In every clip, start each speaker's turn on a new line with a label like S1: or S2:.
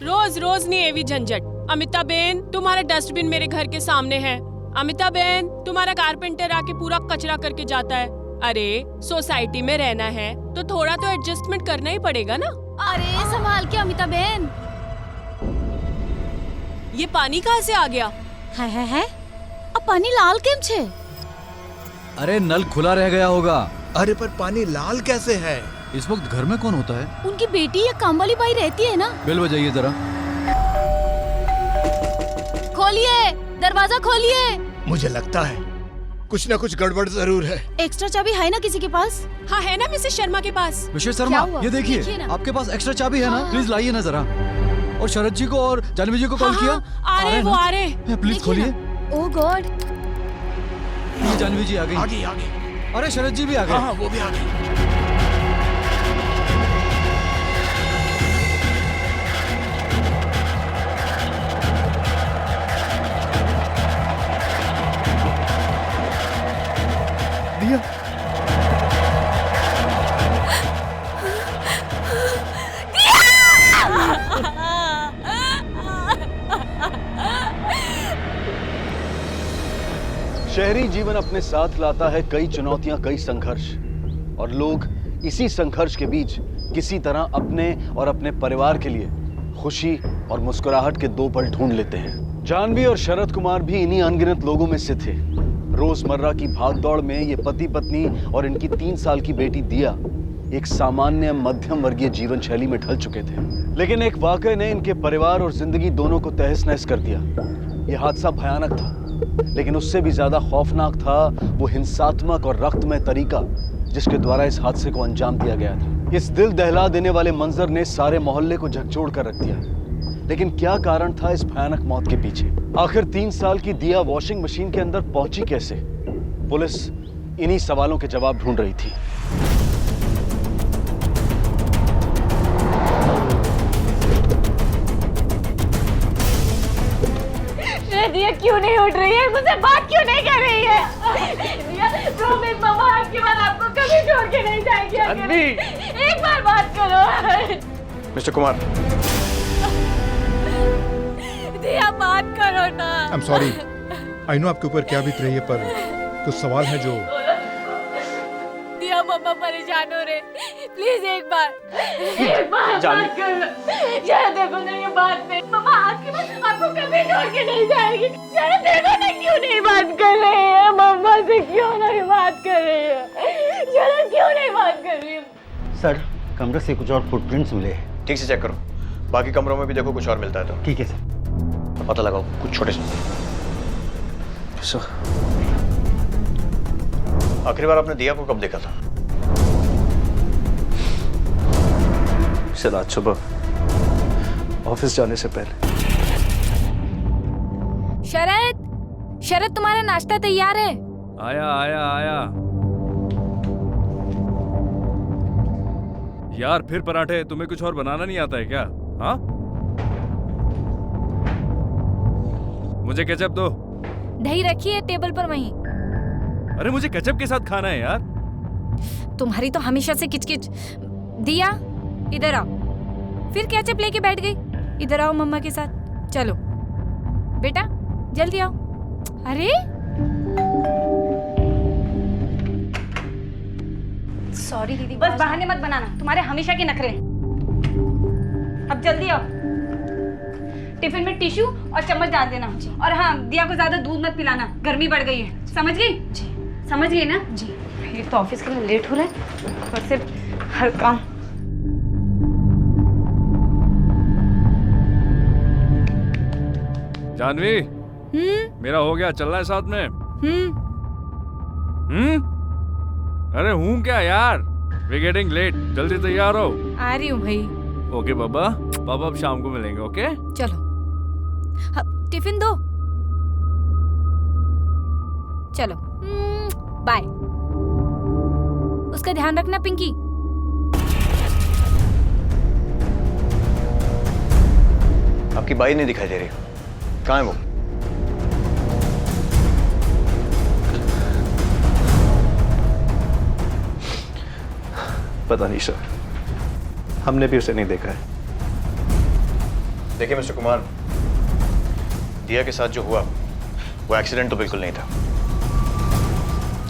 S1: रोज रोज नहीं एवी झंझट। अमिता बेन, तुम्हारा डस्टबिन मेरे घर के सामने है। अमिता बेन, तुम्हारा कारपेंटर आके पूरा कचरा करके जाता है। अरे सोसाइटी में रहना है तो थोड़ा तो एडजस्टमेंट करना ही पड़ेगा ना।
S2: अरे संभाल के अमिता बेन।
S1: ये पानी कहाँ से आ गया?
S2: है अब पानी लाल केम छे?
S3: अरे नल खुला रह गया होगा।
S4: अरे पर पानी लाल कैसे है?
S3: इस वक्त घर में कौन होता है?
S2: उनकी बेटी या काम वाली बाई रहती है ना।
S3: बेल बजाइए जरा।
S2: खोलिए, दरवाजा खोलिए।
S4: मुझे लगता है कुछ ना कुछ गड़बड़ जरूर है।
S2: एक्स्ट्रा चाबी है ना किसी के पास?
S1: हाँ है ना मिसेस शर्मा के पास।
S3: मिसेस शर्मा,
S2: हुआ?
S3: ये देखिए
S2: देखिए ना।
S3: आपके पास एक्स्ट्रा चाबी है ना?
S2: हाँ।
S3: प्लीज लाइए ना जरा। और शरद जी को और जानवी जी को कॉल किया?
S1: आ रहे वो
S3: ना?
S1: आ रहे।
S3: प्लीज खोलिए।
S2: ओह गॉड।
S3: ये जानवी जी आ गई।
S4: आगे।
S3: अरे शरद जी भी आ गए।
S4: हाँ वो भी आ गई। दिया।
S5: शहरी जीवन अपने साथ लाता है कई चुनौतियां, कई संघर्ष, और लोग इसी संघर्ष के बीच किसी तरह अपने और अपने परिवार के लिए खुशी और मुस्कुराहट के दो पल ढूंढ लेते हैं। जानवी और शरद कुमार भी इन्हीं अनगिनत लोगों में से थे। रोजमर्रा की भागदौड़ में ये पति पत्नी और इनकी 3 साल की बेटी दिया एक सामान्य मध्यम वर्गीय जीवन शैली में ढल चुके थे। लेकिन एक वाकये ने इनके परिवार और जिंदगी दोनों को तहस नहस कर दिया। यह हादसा भयानक था, लेकिन उससे भी ज्यादा खौफनाक था वो हिंसात्मक और रक्तमय तरीका जिसके द्वारा इस हादसे को अंजाम दिया गया था। इस दिल दहला देने वाले मंजर ने सारे मोहल्ले को झकझोर कर रख दिया। लेकिन क्या कारण था इस भयानक मौत के पीछे? आखिर 3 साल की दिया वॉशिंग मशीन के अंदर पहुंची कैसे? पुलिस इन्हीं सवालों के जवाब ढूंढ रही थी।
S6: दिया क्यों नहीं उठ रही है? मुझसे बात क्यों नहीं कर रही है? दिया, प्रॉमिस मम्मा आपके बाद आपको कभी छोड़ के नहीं जाएगी। एक बार बात करो।
S4: मिस्टर कुमार,
S6: दिया बात करो ना।
S4: I am sorry. I know आपके ऊपर क्या बीत रही है, पर कुछ सवाल है जो।
S6: दिया मम्मा परेशान हो रहे, प्लीज एक बार बात करो। शायद देखो ना ये बात पे मम्मा आपके बाद आपको कभी छोड़ के नहीं जाएगी। शायद देखो ना क्यों नहीं बात कर रही है, मम्मा से क्यों नहीं बात कर रही है, शायद क्यों नहीं बात कर रही है।
S7: सर, कमरे से कुछ और फुटप्रिंट्स मिले हैं।
S8: ठीक से चेक करो, बाकी कमरों में भी देखो कुछ और मिलता है तो।
S7: ठीक है सर।
S8: पता लगाओ कुछ छोटे से। आखिरी बार आपने दिया को कब देखा था?
S9: शायद आज सुबह ऑफिस जाने से पहले।
S2: शरद तुम्हारा नाश्ता तैयार है।
S10: आया आया आया। यार फिर पराठे? तुम्हें कुछ और बनाना नहीं आता है क्या? हाँ, मुझे केचप दो।
S2: दही रखी है टेबल पर वहीं।
S10: अरे मुझे केचप के साथ खाना है यार।
S2: तुम्हारी तो हमेशा से किचकिच। दिया इधर आओ। फिर केचप लेके बैठ गई। इधर आओ मम्मा के साथ। चलो बेटा जल्दी आओ। अरे
S6: सॉरी दीदी, बस बहाने मत बनाना, तुम्हारे हमेशा के नखरे। अब जल्दी आओ। टिफिन में टिश्यू और चम्मच डाल देना। और हाँ, दिया को ज्यादा दूध मत पिलाना, गर्मी बढ़ गई है। समझ गई? जी समझ गई ना? जी। एक तो ऑफिस के लिए लेट हो रहा है और सिर्फ हर काम।
S10: जानवी, मेरा हो गया, चल रहा है साथ में? अरे हूँ क्या यार, वी गेटिंग लेट, जल्दी तैयार हो।
S2: आ रही हूँ भाई।
S10: ओके बाबा, पापा अब शाम को मिलेंगे। ओके
S2: चलो टिफिन दो। चलो बाय। उसका ध्यान रखना पिंकी।
S8: आपकी बाई नहीं दिखाई दे रही, कहाँ है वो?
S9: पता नहीं सर, हमने भी उसे नहीं देखा है।
S8: देखिए मिस्टर कुमार, दिया के साथ जो हुआ वो एक्सीडेंट तो बिल्कुल नहीं था।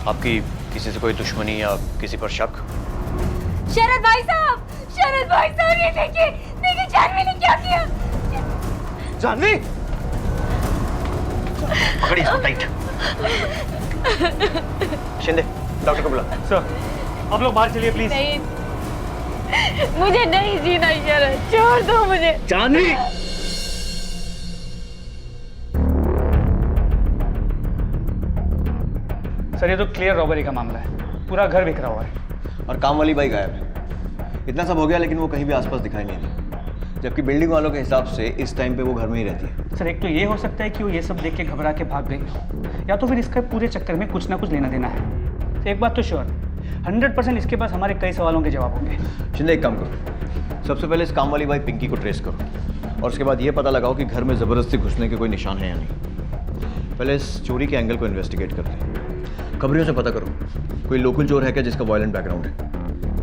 S8: आपकी किसी से कोई दुश्मनी या किसी पर शक?
S6: शरद भाई साहब, ये देखिए देखिए जानवी ने क्या किया।
S8: जानवी, पकड़िए इसको टाइट। शिंदे, डॉक्टर को बुला।
S9: सर आप लोग बाहर चलिए प्लीज।
S6: नहीं, मुझे नहीं जीना शरद, छोड़ दो मुझे।
S9: जानवी, सर ये तो क्लियर रॉबरी का मामला है, पूरा घर बिखरा हुआ है।
S8: और काम वाली बाई गायब है। इतना सब हो गया लेकिन वो कहीं भी आसपास दिखाई नहीं दी, जबकि बिल्डिंग वालों के हिसाब से इस टाइम पे वो घर में ही रहती है।
S9: सर एक तो ये हो सकता है कि वो ये सब देख के घबरा के भाग गई हो, या तो फिर इसका पूरे चक्कर में कुछ ना कुछ लेना देना है। तो एक बात तो श्योर, 100% इसके पास हमारे कई सवालों के जवाब होंगे।
S8: शिंदे एक काम करो, सबसे पहले इस काम वाली बाई पिंकी को ट्रेस करो और उसके बाद ये पता लगाओ कि घर में ज़बरदस्ती घुसने के कोई निशान है या नहीं। पहले इस चोरी के एंगल को इन्वेस्टिगेट करते हैं। खबरियों से पता करो कोई लोकल चोर है क्या जिसका वायलेंट बैकग्राउंड है।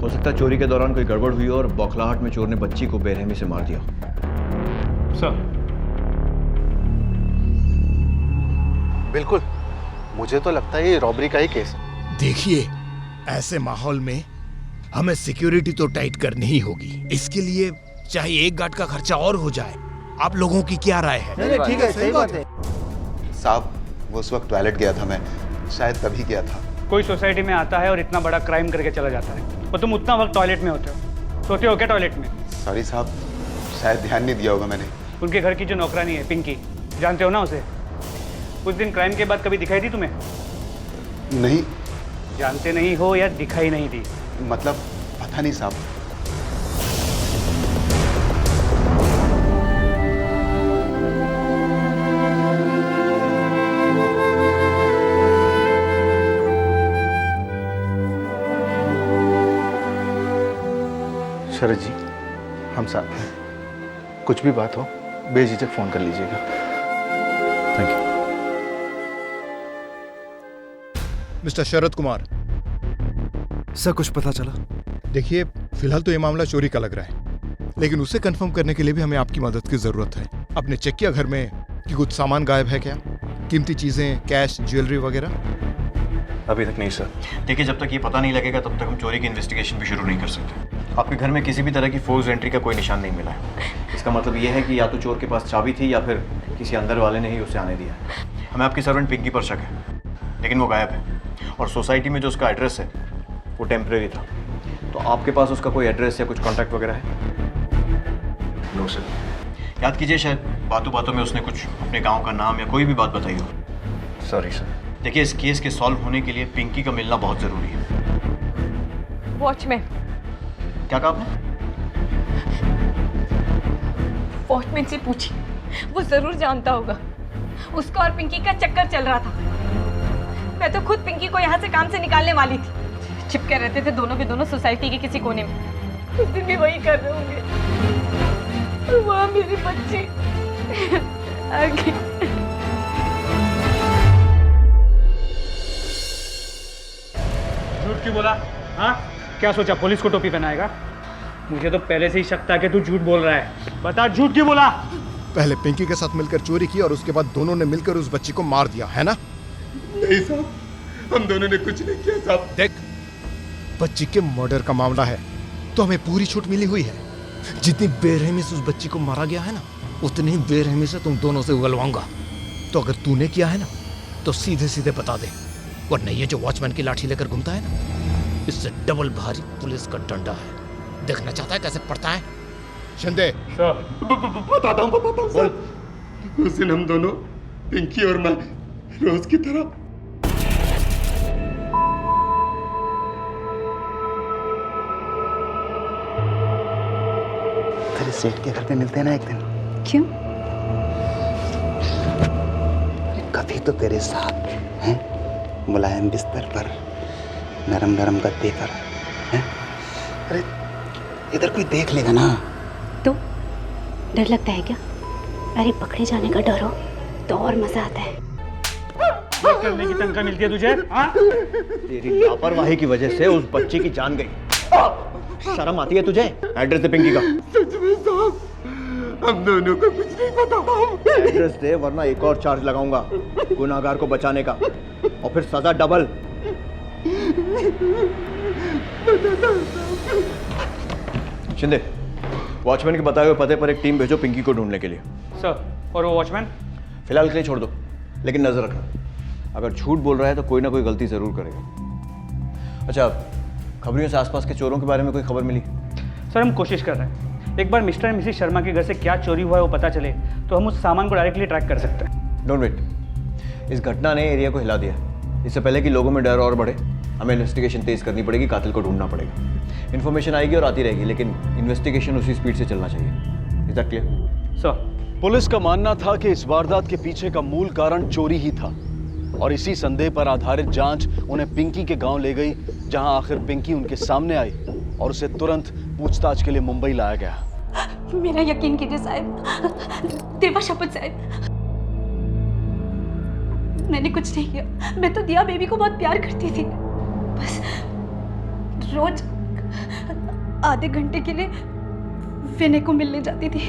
S8: हो सकता है चोरी के दौरान कोई गड़बड़ हुई हो और बौखलाहट में चोर ने बच्ची को बेरहमी से मार दिया।
S9: सर
S11: बिल्कुल, मुझे तो लगता है ये रॉबरी का ही केस है।
S12: देखिए, ऐसे माहौल में हमें सिक्योरिटी तो टाइट करनी ही होगी। इसके लिए चाहे एक गार्ड का खर्चा और हो जाए। आप लोगों की क्या राय है?
S11: नहीं, ठीक है, सही बात है साहब। वो उस वक्त टॉयलेट गया था, मैं शायद तभी गया था।
S9: कोई सोसाइटी में आता है और इतना बड़ा क्राइम करके चला जाता है और तुम उतना वक्त टॉयलेट में होते हो, सोते हो क्या टॉयलेट में?
S11: सॉरी साहब, शायद ध्यान नहीं दिया होगा मैंने।
S9: उनके घर की जो नौकरानी है पिंकी, जानते हो ना उसे? उस दिन क्राइम के बाद कभी दिखाई दी तुम्हें?
S11: नहीं।
S9: जानते नहीं हो या दिखाई नहीं दी?
S11: मतलब पता नहीं साहब। शरद जी, हम साथ हैं। कुछ भी बात हो बेझिझक फोन कर लीजिएगा।
S8: Thank you.
S4: Mister Sharad Kumar,
S3: sir कुछ पता चला?
S4: देखिए फिलहाल तो ये मामला चोरी का लग रहा है, लेकिन उसे कंफर्म करने के लिए भी हमें आपकी मदद की जरूरत है। आपने चेक किया घर में कि कुछ सामान गायब है क्या? कीमती चीजें, कैश, ज्वेलरी वगैरह?
S11: अभी तक नहीं सर।
S8: देखिए, जब तक ये पता नहीं लगेगा तब तक हम चोरी की इन्वेस्टिगेशन भी शुरू नहीं कर सकते। आपके घर में किसी भी तरह की फोर्स एंट्री का कोई निशान नहीं मिला है। इसका मतलब ये है कि या तो चोर के पास चाबी थी या फिर किसी अंदर वाले ने ही उसे आने दिया। हमें आपकी सर्वेंट पिंकी पर शक है, लेकिन वो गायब है और सोसाइटी में जो उसका एड्रेस है वो टेम्परेरी था। तो आपके पास उसका कोई एड्रेस या कुछ कॉन्टैक्ट वगैरह है?
S11: No sir.
S8: याद कीजिए, शायद बातों बातों में उसने कुछ अपने गाँव का नाम या कोई भी बात बताई हो।
S11: Sorry sir.
S8: देखिए, इस केस के सॉल्व होने के लिए पिंकी का मिलना बहुत ज़रूरी है।
S6: वॉचमैन।
S8: क्या कहा आपने?
S6: वॉचमैन से पूछिए, वो जरूर जानता होगा। उसका और पिंकी का चक्कर चल रहा था। मैं तो खुद पिंकी को यहाँ से काम से निकालने वाली थी। चिपके रहते थे दोनों के दोनों सोसाइटी के किसी कोने में। उस दिन भी वही कर रहे होंगे। वहाँ मेरी बच्ची आगे।
S9: झूठ क्यों बोला? हाँ, क्या सोचा पुलिस को टोपी पहनाएगा? मुझे तो पहले से ही शक था कि तू झूठ बोल रहा है। बता, झूठ क्यों बोला?
S4: पहले पिंकी के साथ मिलकर चोरी की और उसके बाद दोनों ने मिलकर उस बच्ची को मार दिया, है ना?
S11: नहीं साहब, हम दोनों ने कुछ नहीं किया साहब।
S4: देख, बच्ची के मर्डर का मामला है तो हमें पूरी छूट मिली हुई है। जितनी बेरहमी से उस बच्ची को मारा गया है ना, उतनी ही बेरहमी से तुम दोनों से उगलवाऊंगा। तो अगर तूने किया है ना तो सीधे सीधे बता दे, वरना ये जो वॉचमैन की लाठी लेकर घूमता है ना, इससे डबल भारी पुलिस का डंडा है। देखना चाहता है कैसे पड़ता है? शिंदे।
S11: बताता हूँ। उस दिन हम दोनों, पिंकी और मैं, रोज की तरह तेरे सेठ के घर पे मिलते हैं ना एक दिन।
S2: क्यों?
S11: कभी तो तेरे साथ हैं, मुलायम बिस्तर पर, नरम नरम गद्दे पर, हैं? अरे इधर कोई देख लेगा ना
S6: तो डर लगता है क्या? अरे पकड़े जाने का डर हो तो और मजा आता है।
S9: करने की तनख्वाह मिलती है तुझे? हाँ?
S8: तेरी लापरवाही की वजह से उस बच्ची की जान गई। शर्म आती है तुझे? एड्रेस दे पिंकी का।
S11: सच में साहब, हम दोनों को कुछ नहीं पता।
S8: एड्रेस दे वरना एक और चार्ज लगाऊंगा गुनाहगार को बचाने का, और फिर सजा डबल। शिंदे, वॉचमैन के बताए हुए पते पर एक टीम भेजो पिंकी को ढूंढने के लिए।
S9: सर, और वो वॉचमैन?
S8: फिलहाल के लिए छोड़ दो, लेकिन नजर रखना, अगर झूठ बोल रहा है तो कोई ना कोई गलती जरूर करेगा। अच्छा, खबरियों से आसपास के चोरों के बारे में कोई खबर मिली?
S9: सर, हम कोशिश कर रहे हैं। एक बार मिस्टर एंड मिसेस शर्मा के घर से क्या चोरी हुआ है वो पता चले तो हम उस सामान को डायरेक्टली ट्रैक कर सकते हैं।
S8: डोंट वेट, इस घटना ने एरिया को हिला दिया। इससे पहले कि लोगों में डर और बढ़े, हमें इन्वेस्टिगेशन तेज करनी पड़ेगी, कातिल को ढूंढना पड़ेगा। इन्फॉर्मेशन आएगी और आती रहेगी, लेकिन इन्वेस्टिगेशन उसी स्पीड से चलना चाहिए। Is that clear?
S9: Sir,
S5: police का मानना था कि इस वारदात के पीछे का मूल कारण चोरी ही था, और इसी संदेह पर आधारित जांच उन्हें पिंकी के गांव ले गई, जहां आखिर पिंकी उनके सामने आई और उसे तुरंत पूछताछ के लिए मुंबई लाया गया।
S6: मेरा यकीन कीजिए साहब, देवा शपथ साहब, मैंने कुछ नहीं किया। मैं तो दिया बेबी को बहुत प्यार करती थी, बस रोज आधे घंटे के लिए विनय को मिलने जाती थी।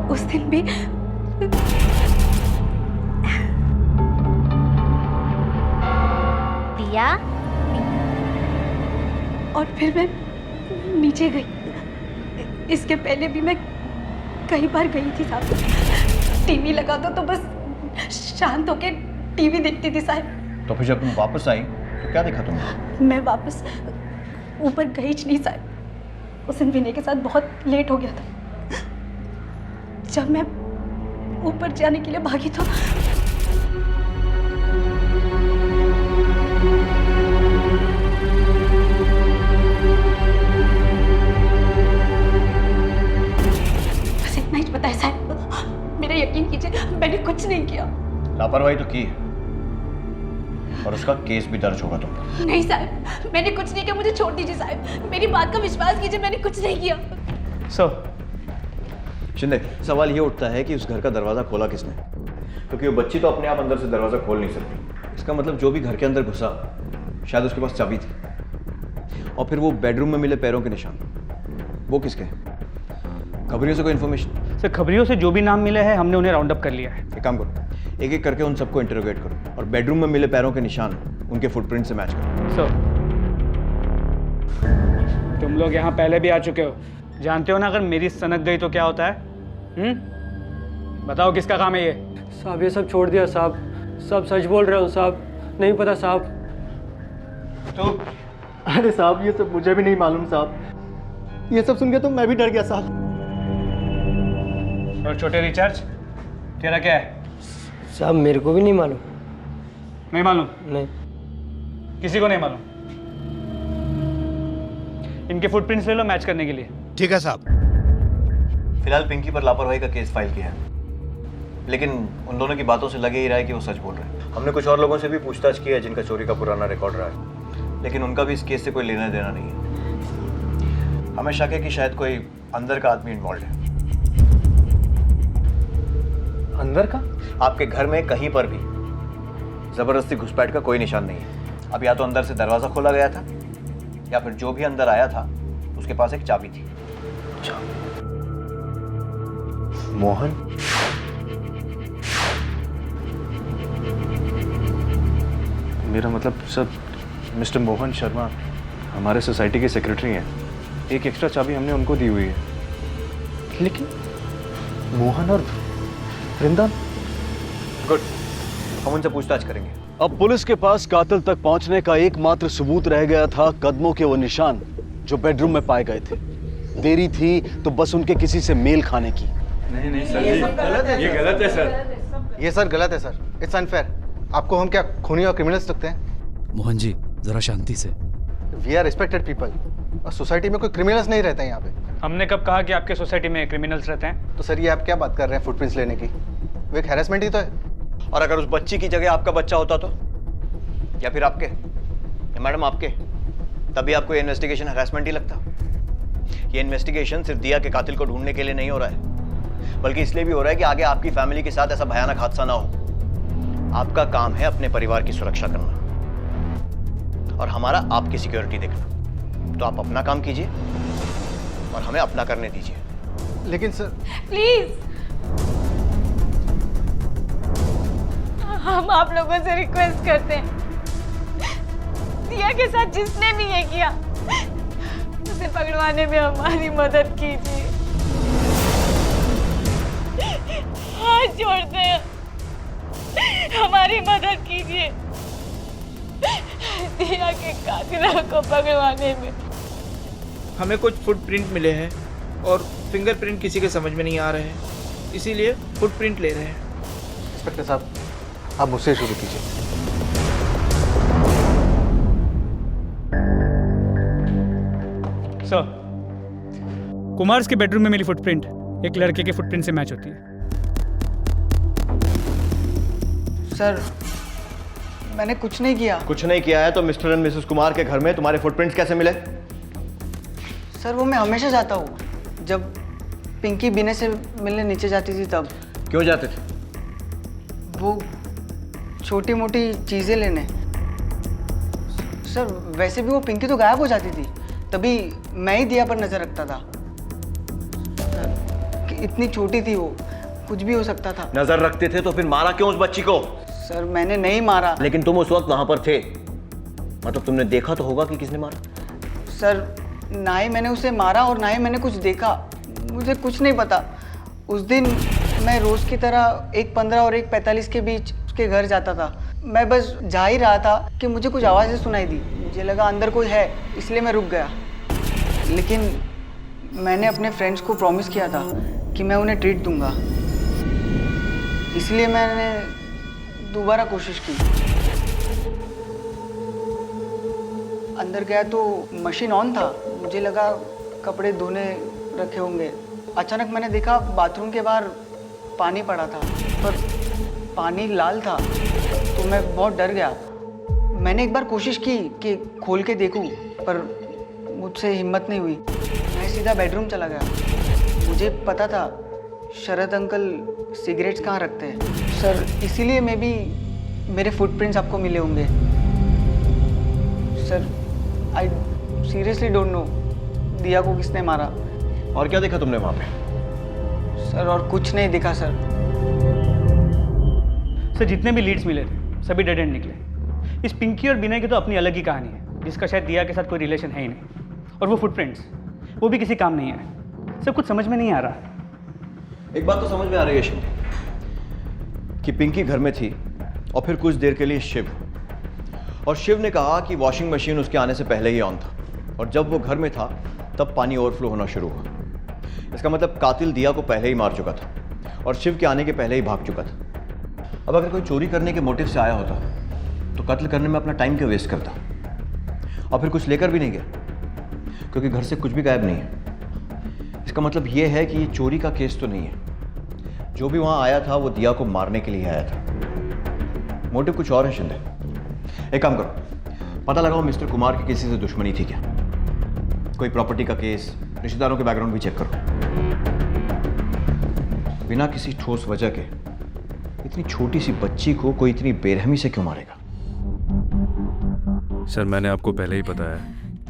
S6: उस दिन भी
S13: दिया,
S6: और फिर मैं नीचे गई। इसके पहले भी मैं कई बार गई थी साहब। टीवी लगा दो तो बस शांत होके टीवी देखती थी साहब।
S8: तो फिर जब तुम वापस आई तो क्या देखा तुमने?
S6: मैं वापस ऊपर गई नहीं साहब। उस दिन विनय के साथ बहुत लेट हो गया था। जब मैं ऊपर जाने के लिए भागी तो बस इतना ही पता है साहब। मेरा यकीन कीजिए, मैंने कुछ नहीं किया।
S8: लापरवाही तो की, और उसका केस भी दर्ज होगा तुम पर।
S6: नहीं साहब, मैंने कुछ नहीं किया। मुझे छोड़ दीजिए साहब, मेरी बात का विश्वास कीजिए, मैंने कुछ नहीं किया।
S9: सर,
S8: शिंदे, सवाल ये उठता है कि उस घर का दरवाजा खोला किसने? क्योंकि वो बच्ची तो अपने आप अंदर से दरवाजा खोल नहीं सकती। इसका मतलब जो भी घर के अंदर घुसा, शायद उसके पास चाबी थी। और फिर वो बेडरूम में मिले पैरों के निशान, वो किसके? खबरियों से कोई इन्फॉर्मेशन?
S9: सर, खबरियों से जो भी नाम मिले हैं हमने उन्हें राउंड अप कर लिया है।
S8: एक काम करो, एक एक करके उन सबको इंटरोगेट करो, और बेडरूम में मिले पैरों के निशान उनके फुटप्रिंट से मैच करो।
S9: सर, तुम लोग यहाँ पहले भी आ चुके हो, जानते हो ना अगर मेरी सनक गई तो क्या होता है? बताओ किसका काम है ये?
S14: साहब, ये सब छोड़ दिया साहब, सब सच बोल रहे हो साहब, नहीं पता साहब।
S7: तो अरे साहब, ये सब मुझे भी नहीं मालूम साहब। ये सब सुन के तो मैं भी डर गया साहब।
S9: और छोटे रिचार्ज, तेरा क्या है?
S14: साहब, मेरे को भी नहीं मालूम।
S9: नहीं मालूम?
S14: नहीं,
S9: किसी को नहीं मालूम। इनके फुटप्रिंट्स ले लो मैच करने के लिए।
S12: ठीक है साहब।
S8: फिलहाल पिंकी पर लापरवाही का केस फाइल किया है, लेकिन उन दोनों की बातों से लगे ही रहा है कि वो सच बोल रहे हैं। हमने कुछ और लोगों से भी पूछताछ की है जिनका चोरी का पुराना रिकॉर्ड रहा है, लेकिन उनका भी इस केस से कोई लेना देना नहीं है। हमें शक है कि शायद कोई अंदर का आदमी इन्वॉल्व है।
S7: अंदर का?
S8: आपके घर में कहीं पर भी जबरदस्ती घुसपैठ का कोई निशान नहीं है। अब या तो अंदर से दरवाजा खोला गया था, या फिर जो भी अंदर आया था उसके पास एक चाबी थी।
S7: मोहन?
S10: मेरा मतलब सर, मिस्टर मोहन शर्मा हमारे सोसाइटी के सेक्रेटरी हैं। एक एक्स्ट्रा चाबी हमने उनको दी हुई है।
S7: लेकिन मोहन और वृंदा?
S8: गुड, हम उनसे पूछताछ करेंगे।
S5: अब पुलिस के पास कातिल तक पहुंचने का एकमात्र सबूत रह गया था कदमों के वो निशान जो बेडरूम में पाए गए थे। देरी थी तो बस उनके किसी से मेल खाने की।
S10: नहीं सर, ये गलत है सर।
S11: ये सर गलत है सर, इट्स अनफेयर। आपको हम क्या खूनी और क्रिमिनल्स लगते हैं?
S3: मोहन जी, जरा शांति से।
S11: वी आर रिस्पेक्टेड पीपल, और सोसाइटी में कोई क्रिमिनल्स नहीं रहते हैं यहाँ पे।
S9: हमने कब कहा कि आपके सोसाइटी में क्रिमिनल्स रहते हैं?
S11: तो सर, ये आप क्या बात कर रहे हैं फुटप्रिंट्स लेने की? वो एक हैरेसमेंट ही तो है।
S8: और अगर उस बच्ची की जगह आपका बच्चा होता तो, या फिर आपके, या मैडम आपके, तभी आपको ये इन्वेस्टिगेशन हैरेसमेंट ही लगता। ये इन्वेस्टिगेशन सिर्फ दिया के कातिल को ढूंढने के लिए नहीं हो रहा है, बल्कि इसलिए भी हो रहा है कि आगे आपकी फैमिली के साथ ऐसा भयानक हादसा ना हो। आपका काम है अपने परिवार की सुरक्षा करना, और हमारा आपकी सिक्योरिटी देखना। तो आप अपना काम कीजिए, और हमें अपना करने दीजिए।
S7: लेकिन सर
S6: प्लीज, हम आप लोगों से रिक्वेस्ट करते हैं, दिया के साथ जिसने भी ये किया उसे पकड़वाने में हमारी मदद कीजिए। हाथ जोड़ते हैं, हमारी मदद कीजिए दिया के कातिलों को पकड़वाने में।
S13: हमें कुछ फुटप्रिंट मिले हैं और फिंगरप्रिंट किसी के समझ में नहीं आ रहे हैं, इसीलिए फुटप्रिंट ले रहे हैं।
S7: इंस्पेक्टर साहब, आप मुझसे शुरू कीजिए।
S9: सर, कुमार्स के बेडरूम में मिली फुटप्रिंट एक लड़के के फुटप्रिंट से मैच होती है।
S15: सर, मैंने कुछ नहीं किया।
S8: कुछ नहीं किया है तो मिस्टर एंड मिसेस कुमार के घर में तुम्हारे फुटप्रिंट्स कैसे मिले?
S15: सर, वो मैं हमेशा जाता हूँ, जब पिंकी बीने से मिलने नीचे जाती थी तब।
S8: क्यों जाते थे?
S15: वो छोटी मोटी चीज़ें लेने। सर, वैसे भी वो पिंकी तो गायब हो जाती थी, तभी मैं ही दिया पर नज़र रखता था। सर, इतनी छोटी थी वो, कुछ भी हो सकता था।
S8: नजर रखते थे तो फिर मारा क्यों उस बच्ची को?
S15: सर, मैंने नहीं मारा।
S8: लेकिन तुम उस वक्त वहां पर थे, मतलब तुमने देखा तो होगा कि किसने मारा।
S15: सर, ना ही मैंने उसे मारा और ना ही मैंने कुछ देखा, मुझे कुछ नहीं पता। उस दिन मैं रोज़ की तरह 1:15 और 1:45 के बीच उसके घर जाता था। मैं बस जा ही रहा था कि मुझे कुछ आवाज़ें सुनाई दी, मुझे लगा अंदर कोई है, इसलिए मैं रुक गया। लेकिन मैंने अपने फ्रेंड्स को प्रॉमिस किया था कि मैं उन्हें ट्रीट दूंगा, इसलिए मैंने दोबारा कोशिश की। अंदर गया तो मशीन ऑन था, मुझे लगा कपड़े धोने रखे होंगे। अचानक मैंने देखा बाथरूम के बाहर पानी पड़ा था, पर पानी लाल था, तो मैं बहुत डर गया। मैंने एक बार कोशिश की कि खोल के देखूं, पर मुझसे हिम्मत नहीं हुई। मैं सीधा बेडरूम चला गया। मुझे पता था शरद अंकल सिगरेट्स कहाँ रखते हैं। सर, इसीलिए मैं भी मेरे फुटप्रिंट्स आपको मिले होंगे। Sir, I seriously don't know दिया को किसने मारा।
S8: और क्या देखा तुमने वहां पे?
S15: सर, और कुछ नहीं दिखा सर।
S9: सर, जितने भी लीड्स मिले थे सभी डेड एंड निकले। इस पिंकी और बिना की तो अपनी अलग ही कहानी है, जिसका शायद दिया के साथ कोई रिलेशन है ही नहीं। और वो फुटप्रिंट्स, वो भी किसी काम नहीं है। सब कुछ समझ में नहीं आ रहा।
S8: एक बात तो समझ में आ रही है शिंदे कि पिंकी घर में थी और फिर कुछ देर के लिए शिव, और शिव ने कहा कि वॉशिंग मशीन उसके आने से पहले ही ऑन था, और जब वो घर में था तब पानी ओवरफ्लो होना शुरू हुआ। इसका मतलब कातिल दिया को पहले ही मार चुका था और शिव के आने के पहले ही भाग चुका था। अब अगर कोई चोरी करने के मोटिव से आया होता तो कत्ल करने में अपना टाइम क्यों वेस्ट करता, और फिर कुछ लेकर भी नहीं गया, क्योंकि घर से कुछ भी गायब नहीं है। इसका मतलब ये है कि ये चोरी का केस तो नहीं है। जो भी वहां आया था वो दिया को मारने के लिए आया था। मोटिव कुछ और है शिंदे। एक काम करो, पता लगाओ मिस्टर कुमार की किसी से दुश्मनी थी क्या, कोई प्रॉपर्टी का केस, रिश्तेदारों के बैकग्राउंड भी चेक करो। बिना किसी ठोस वजह के इतनी छोटी सी बच्ची को कोई इतनी बेरहमी से क्यों मारेगा?
S10: सर, मैंने आपको पहले ही बताया,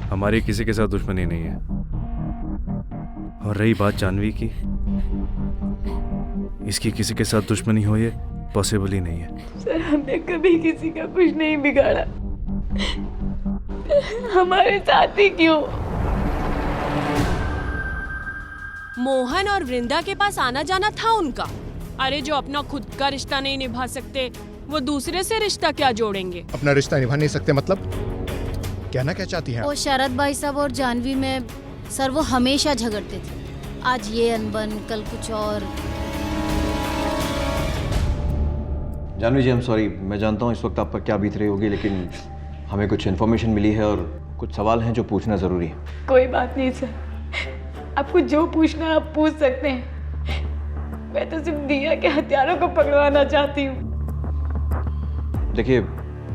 S10: हमारी किसी के साथ दुश्मनी नहीं है। और रही बात जानवी की, इसकी किसी के साथ दुश्मनी हो ये पॉसिबल ही नहीं है।
S6: सर, हमने कभी किसी का कुछ नहीं बिगाड़ा, हमारे साथ ही क्यों?
S1: मोहन और वृंदा के पास आना जाना था उनका। अरे जो अपना खुद का रिश्ता नहीं निभा सकते, वो दूसरे से रिश्ता क्या जोड़ेंगे?
S12: अपना रिश्ता निभा नहीं सकते मतलब? कहना क्या चाहती हैं?
S16: वो शरद भाई साहब और जानवी में सर वो हमेशा झगड़ते थे। आज ये अनबन, कल कुछ और।
S8: जानवी जी, आई एम सॉरी, मैं जानता हूँ इस वक्त आप पर क्या बीत रही होगी, लेकिन हमें कुछ इन्फॉर्मेशन मिली है और कुछ सवाल हैं जो पूछना ज़रूरी है।
S6: कोई बात नहीं सर, आपको जो पूछना है आप पूछ सकते हैं। मैं तो सिर्फ दिया के हथियारों को पकड़वाना चाहती हूँ।
S8: देखिए,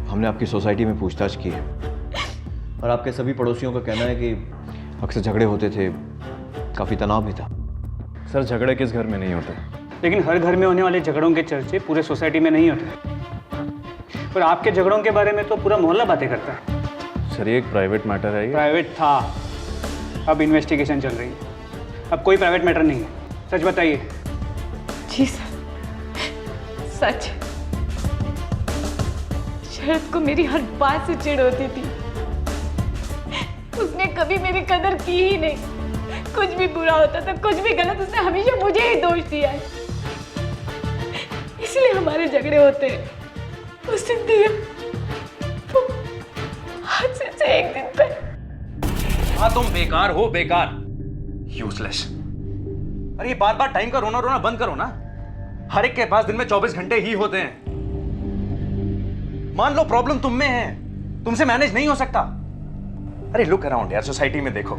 S8: हमने आपकी सोसाइटी में पूछताछ की है और आपके सभी पड़ोसियों का कहना है कि अक्सर झगड़े होते थे, काफ़ी तनाव भी था।
S10: सर, झगड़े किस घर में नहीं होते,
S9: लेकिन हर घर में होने वाले झगड़ों के चर्चे पूरे सोसाइटी में नहीं होते। और आपके झगड़ों के बारे में तो पूरा मोहल्ला बातें करता है।
S10: सर, ये एक प्राइवेट मैटर है।
S9: प्राइवेट था, अब इन्वेस्टिगेशन चल रही है। अब कोई प्राइवेट मैटर नहीं है, सच बताइए।
S6: जी सर, सच। शरद को मेरी हर बात से चिढ़ होती थी। उसने कभी मेरी कदर की ही नहीं। कुछ भी बुरा होता था, कुछ भी गलत, उसने हमेशा मुझे ही दोष दिया है। इसलिए हमारे झगड़े होते हैं। उस दिन दिया तो आज से एक दिन पे।
S8: हाँ तुम बेकार हो, बेकार, यूजलेस। अरे ये बार बार टाइम का रोना रोना बंद करो ना। हर एक के पास दिन में 24 घंटे ही होते हैं। मान लो प्रॉब्लम तुम में है, तुमसे मैनेज नहीं हो सकता। अरे लुक अराउंड यार, सोसाइटी में देखो,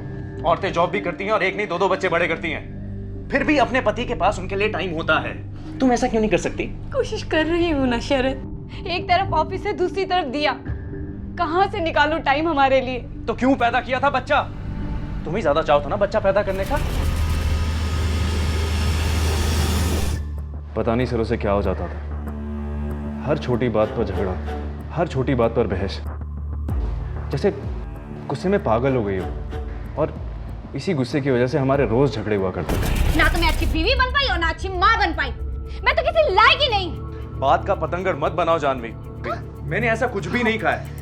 S8: औरतें जॉब भी करती हैं और एक नहीं दो दो बच्चे बड़े करती हैं, फिर भी अपने पति के पास उनके लिए टाइम होता है। तुम ऐसा क्यों नहीं कर सकती?
S6: कोशिश कर रही हूँ ना शरद। एक तरफ ऑफिस है, दूसरी तरफ दिया। कहाँ से निकालूं टाइम हमारे लिए?
S8: तो क्यों पैदा किया था बच्चा? तुम ही ज्यादा चाहो था ना बच्चा पैदा करने का।
S10: पता नहीं सर उसे क्या हो जाता था, हर छोटी बात पर झगड़ा, हर छोटी बात पर बहस, जैसे गुस्से में पागल हो गई हो। और इसी गुस्से की वजह से हमारे रोज झगड़े हुआ करते थे।
S16: ना तो मैं अच्छी बीवी बन पाई और ना अच्छी माँ बन पाई। मैं तो किसी लायक ही नहीं।
S8: बात का पतंगर मत बनाओ जानवी। मैंने ऐसा कुछ भी नहीं कहा है।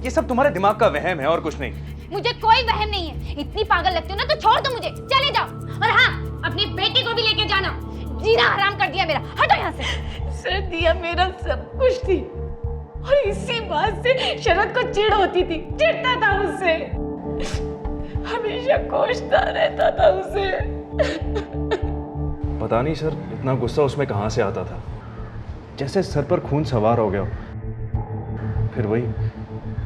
S8: ये सब तुम्हारे दिमाग का वहम है और कुछ नहीं।
S16: मुझे कोई वहम नहीं है। इतनी पागल लगती हो ना तो छोड़ दो मुझे, चले जाओ। और हाँ, अपनी बेटी को भी लेके जाना। जीना हराम कर दिया मेरा, हटो यहाँ से।
S6: सर दिया मेरा सब कुछ थी और इसी बात से शरद को चिढ़ होती थी। चिढ़ता था उससे, हमेशा कोसता रहता था उसे।
S10: पता नहीं सर इतना गुस्सा उसमें कहाँ से आता था, जैसे सर पर खून सवार हो गया। फिर वही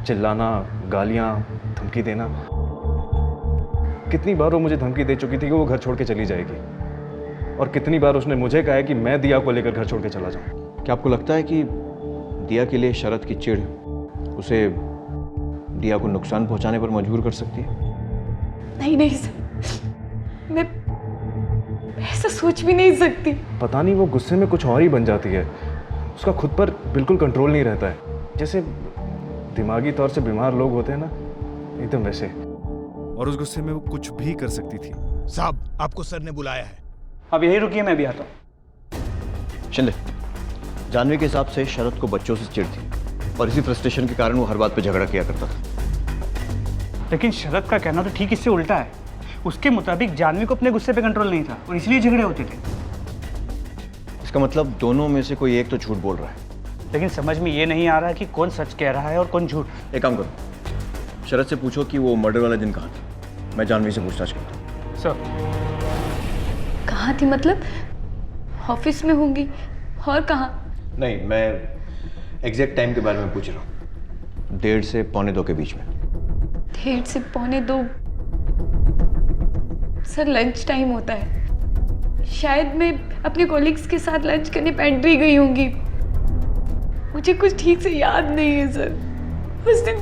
S10: चिल्लाना, गालियाँ, धमकी देना। कितनी बार वो मुझे धमकी दे चुकी थी कि वो घर छोड़ के चली जाएगी, और कितनी बार उसने मुझे कहा है कि मैं दिया को लेकर घर छोड़ के चला जाऊं।
S8: क्या आपको लगता है कि दिया के लिए शरद की चिढ़ उसे दिया को नुकसान पहुंचाने पर मजबूर कर सकती है?
S6: नहीं नहीं सर, मैं ऐसा सोच भी नहीं सकती।
S10: पता नहीं वो गुस्से में कुछ और ही बन जाती है। उसका खुद पर बिल्कुल कंट्रोल नहीं रहता है, जैसे दिमागी तौर से बीमार लोग होते हैं ना, एकदम वैसे।
S3: और उस गुस्से में वो कुछ भी कर सकती थी।
S12: साहब आपको सर ने बुलाया है।
S9: अब यही रुकिए, मैं भी आता हूँ।
S8: शिंदे, जानवी के हिसाब से शरद को बच्चों से चिढ़ थी और इसी फ्रस्ट्रेशन के कारण वो हर बात पे झगड़ा किया करता था।
S9: लेकिन शरद का कहना तो ठीक इससे उल्टा है। उसके मुताबिक जानवी को अपने गुस्से पे कंट्रोल नहीं था और इसलिए झगड़े होते थे।
S8: इसका मतलब दोनों में से कोई एक तो झूठ बोल रहा है।
S9: लेकिन समझ में ये नहीं आ रहा कि कौन सच कह रहा है और कौन झूठ।
S8: एक काम करो, शरद से पूछो कि वो मर्डर वाला दिन कहाँ था। मैं जानवी से पूछताछ करता हूँ।
S9: सर,
S6: कहाँ थी मतलब? ऑफिस में होंगी, और कहाँ?
S8: नहीं, मैं एग्जैक्ट टाइम के बारे में पूछ रहा हूँ। 1:30 से 1:45 के बीच में।
S6: 1:30 से 1:45? सर लंच टाइम होता है। शायद मैं अपने कोलिग्स के साथ लंच करने पेंट्री गई होंगी। मुझे कुछ ठीक से याद नहीं है सर। उस दिन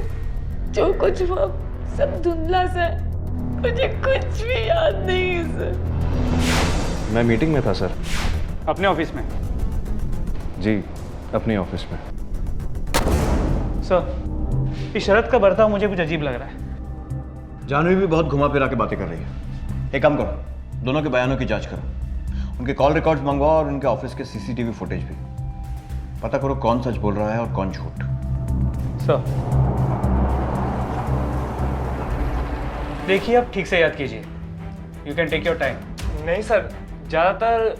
S6: जो कुछ हुआ सब धुंधला सा है। मुझे कुछ भी याद नहीं है सर।
S10: मैं मीटिंग में था सर।
S9: अपने ऑफिस में?
S10: जी, अपने ऑफिस में।
S9: सर, इस शरद का बर्ताव मुझे कुछ अजीब लग रहा है।
S8: जानवी भी बहुत घुमा फिरा के बातें कर रही है। एक काम करो, दोनों के बयानों की जांच करो, उनके कॉल रिकॉर्ड्स मंगवाओ और उनके ऑफिस के सीसीटीवी फुटेज भी। पता करो कौन सच बोल रहा है और कौन झूठ।
S9: सर, देखिए आप ठीक से याद कीजिए। You can take your time.
S14: नहीं सर, ज़्यादातर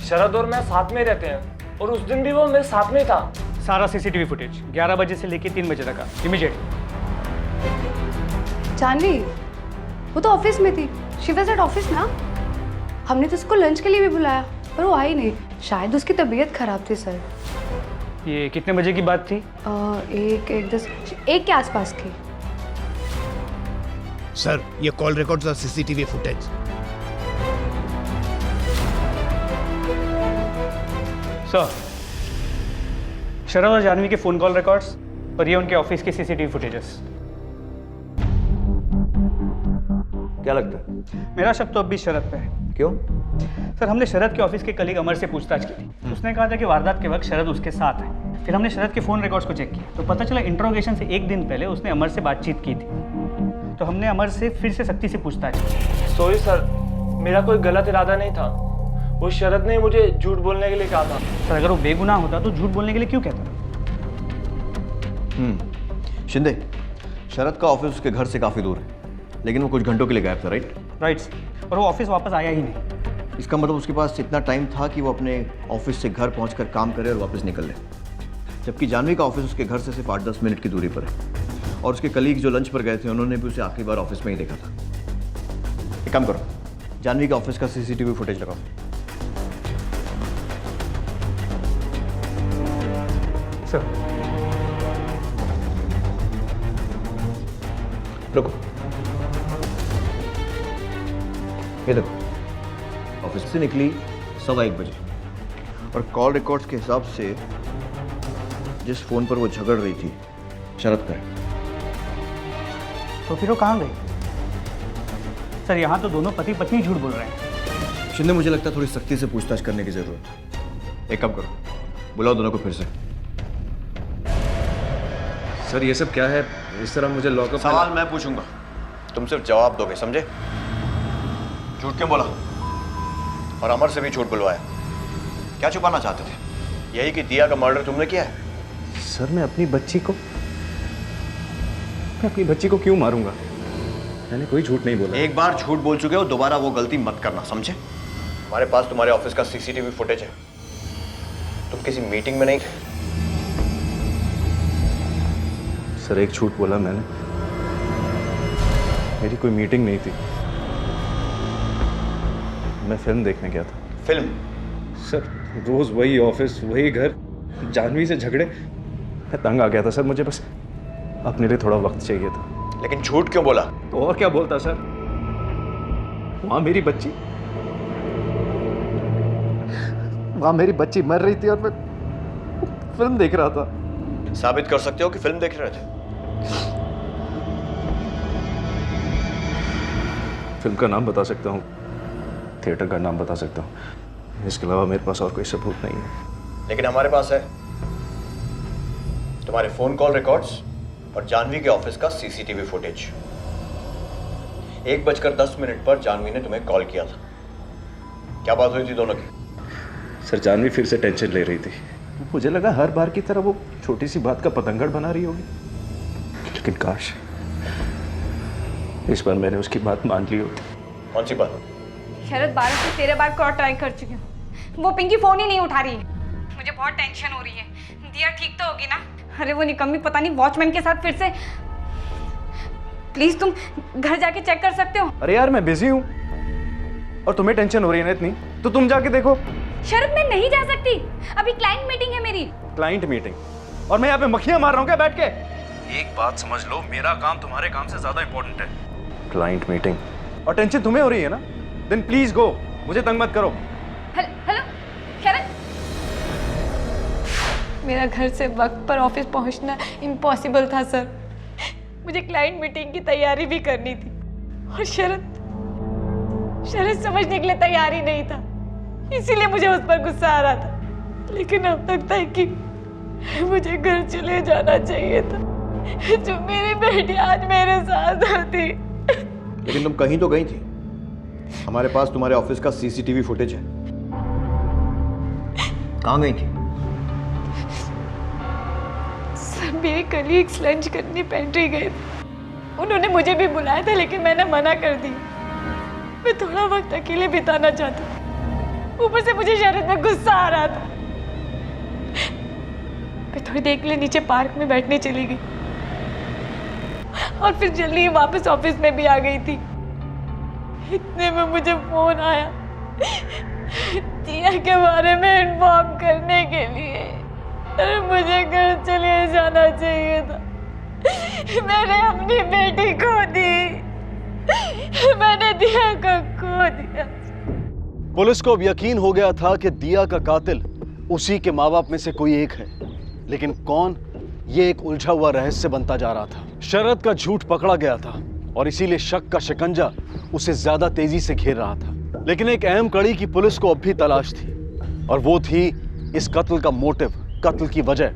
S14: शरद और मैं साथ में रहते हैं और उस दिन भी वो मेरे साथ में था।
S9: सारा सीसीटीवी फुटेज 11 बजे से लेकर 3 बजे तक का, इमीडिएट।
S17: जानवी, वो तो ऑफिस में थी। शी वाज एट ऑफिस ना। हमने तो उसको लंच के लिए भी बुलाया पर वो आई नहीं। शायद उसकी तबीयत खराब थी सर।
S9: ये कितने बजे की बात थी?
S17: 1 के आसपास की।
S12: सर, ये कॉल रिकॉर्ड्स और सीसीटीवी फुटेज।
S9: सर, शरद और जानवी के फोन कॉल रिकॉर्ड्स और ये उनके ऑफिस के सीसीटीवी फुटेजेस।
S8: क्या लगता है?
S9: मेरा शक तो अब भी शरद पे है।
S8: क्यों?
S9: सर, हमने शरद के ऑफिस के कलीग अमर से पूछताछ की थी। उसने कहा था कि वारदात के वक्त शरद उसके साथ है। फिर हमने शरद के फ़ोन रिकॉर्ड्स को चेक किया तो पता चला इंट्रोगेशन से 1 दिन पहले उसने अमर से बातचीत की थी। तो हमने अमर से फिर से सख्ती से पूछताछ की।
S14: सॉरी सर, मेरा कोई गलत इरादा नहीं था। वो शरद ने मुझे झूठ बोलने के लिए कहा था।
S9: सर अगर वो बेगुनाह होता तो झूठ बोलने के लिए क्यों कहता?
S8: शिंदे, शरद का ऑफिस उसके घर से काफ़ी दूर है, लेकिन वो कुछ घंटों के लिए गायब था, राइट?
S9: राइट, और वो ऑफिस वापस आया ही नहीं।
S8: इसका मतलब उसके पास इतना टाइम था कि वो अपने ऑफिस से घर पहुंचकर काम करे और वापस निकल ले, जबकि जानवी का ऑफिस उसके घर से सिर्फ 8-10 मिनट की दूरी पर है। और उसके कलीग जो लंच पर गए थे उन्होंने भी उसे आखिरी बार ऑफिस में ही देखा था। एक काम करो, जानवी का ऑफिस का CCTV फुटेज लगाओ।
S9: सर
S8: रुको, ये देखो, ऑफिस से निकली 1:15 बजे और कॉल रिकॉर्ड्स के हिसाब से जिस फोन पर वो झगड़ रही थी शरद का है।
S9: तो फिर वो कहाँ गई? सर यहाँ तो दोनों पति पत्नी झूठ बोल रहे हैं।
S8: शिंदे, मुझे लगता है थोड़ी सख्ती से पूछताछ करने की जरूरत है। एक काम करो, बुलाओ दोनों को फिर से।
S10: सर ये सब क्या है? इस तरह मुझे लॉकअप।
S8: सवाल मैं पूछूंगा, तुम सिर्फ जवाब दोगे, समझे? झूठ क्यों बोला और अमर से भी झूठ बुलवाया? क्या छुपाना चाहते थे? यही कि दिया का मर्डर तुमने किया है?
S10: सर मैं अपनी बच्ची को क्यों मारूंगा? मैंने कोई झूठ नहीं बोला।
S8: एक बार झूठ बोल चुके हो, दोबारा वो गलती मत करना, समझे? हमारे पास तुम्हारे ऑफिस का CCTV फुटेज है। तुम किसी मीटिंग में नहीं थे।
S10: सर एक झूठ बोला मैंने, मेरी कोई मीटिंग नहीं थी, मैं फिल्म देखने गया था।
S8: फिल्म?
S10: सर रोज वही ऑफिस, वही घर, जानवी से झगड़े, मैं तंग आ गया था सर। मुझे बस अपने लिए थोड़ा वक्त चाहिए था।
S8: लेकिन झूठ क्यों बोला?
S10: तो और क्या बोलता सर? वहां मेरी बच्ची मर रही थी और मैं फिल्म देख रहा था।
S8: साबित कर सकते हो कि फिल्म देख रहे थे?
S10: फिल्म का नाम बता सकता हूँ, थिएटर का नाम बता सकता हूँ, इसके अलावा मेरे पास और कोई सबूत नहीं है।
S8: लेकिन हमारे पास है तुम्हारे फोन कॉल रिकॉर्ड्स और जानवी के ऑफिस का CCTV फुटेज। 1:10 पर जानवी ने तुम्हें कॉल किया था। क्या बात हुई थी दोनों की?
S10: सर जानवी फिर से टेंशन ले रही थी। मुझे लगा हर बार की तरह वो छोटी सी बात का पतंगड़ बना रही होगी, लेकिन काश इस बार मैंने उसकी बात मान ली होती।
S8: कौन सी बात?
S16: शरद 12 से 13 बार कॉल ट्राई कर चुकी हूँ, वो पिंकी फोन ही नहीं उठा रही है। मुझे बहुत टेंशन हो रही है। दिया ठीक तो होगी ना? अरे वो निकम्मी पता नहीं वॉचमैन के साथ फिर से। प्लीज तुम घर जाके चेक कर सकते हो?
S10: अरे यार मैं बिजी हूँ और तुम्हें टेंशन हो रही है ना इतनी, तो तुम जाके देखो।
S16: शरद मैं नहीं जा सकती, अभी क्लाइंट मीटिंग है मेरी।
S10: Client meeting? और मैं यहाँ पे मक्खियां मार रहा हूँ क्या बैठ के? एक बात समझ लो, मेरा काम तुम्हारे काम से ज्यादा इंपॉर्टेंट है। क्लाइंट मीटिंग और टेंशन तुम्हें हो रही है ना? देन प्लीज गो, मुझे तंग मत करो।
S16: हेलो शरद,
S6: मेरा घर से वक्त पर ऑफिस पहुंचना इम्पॉसिबल था सर। मुझे क्लाइंट मीटिंग की तैयारी भी करनी थी और शरद समझने के लिए तैयार ही नहीं था, इसीलिए मुझे उस पर गुस्सा आ रहा था। लेकिन अब लगता है कि मुझे घर चले जाना चाहिए था, जो मेरी बेटी आज मेरे साथ होती।
S8: लेकिन तुम कहीं तो गई थी। हमारे पास तुम्हारे ऑफिस का CCTV फुटेज है। कहाँ गई थी?
S6: सर मेरे कलीग्स लंच करने पेंट्री गए थे। उन्होंने मुझे भी बुलाया था, लेकिन मैंने मना कर दी। मैं थोड़ा वक्त अकेले बिताना चाहती थी। ऊपर से मुझे शरद में गुस्सा आ रहा था। मैं थोड़ी देर के लिए नीचे पार्क में बैठने चली गई और फिर जल्दी वापस ऑफिस में भी आ गई थी। इतने में मुझे फोन आया दिया के बारे में इन्फॉर्म करने के लिए। अरे मुझे घर चले जाना चाहिए था। मैंने अपनी बेटी खो दी, मैंने दिया को खो दिया।
S5: पुलिस को अब यकीन हो गया था कि दिया का कातिल उसी के माँ बाप में से कोई एक है, लेकिन कौन, ये एक उलझा हुआ रहस्य बनता जा रहा था। शरद का झूठ पकड़ा गया था और इसीलिए शक का शिकंजा उसे ज्यादा तेजी से घेर रहा था। लेकिन एक अहम कड़ी की पुलिस को अब भी तलाश थी, और वो थी इस कत्ल का मोटिव, कत्ल की वजह।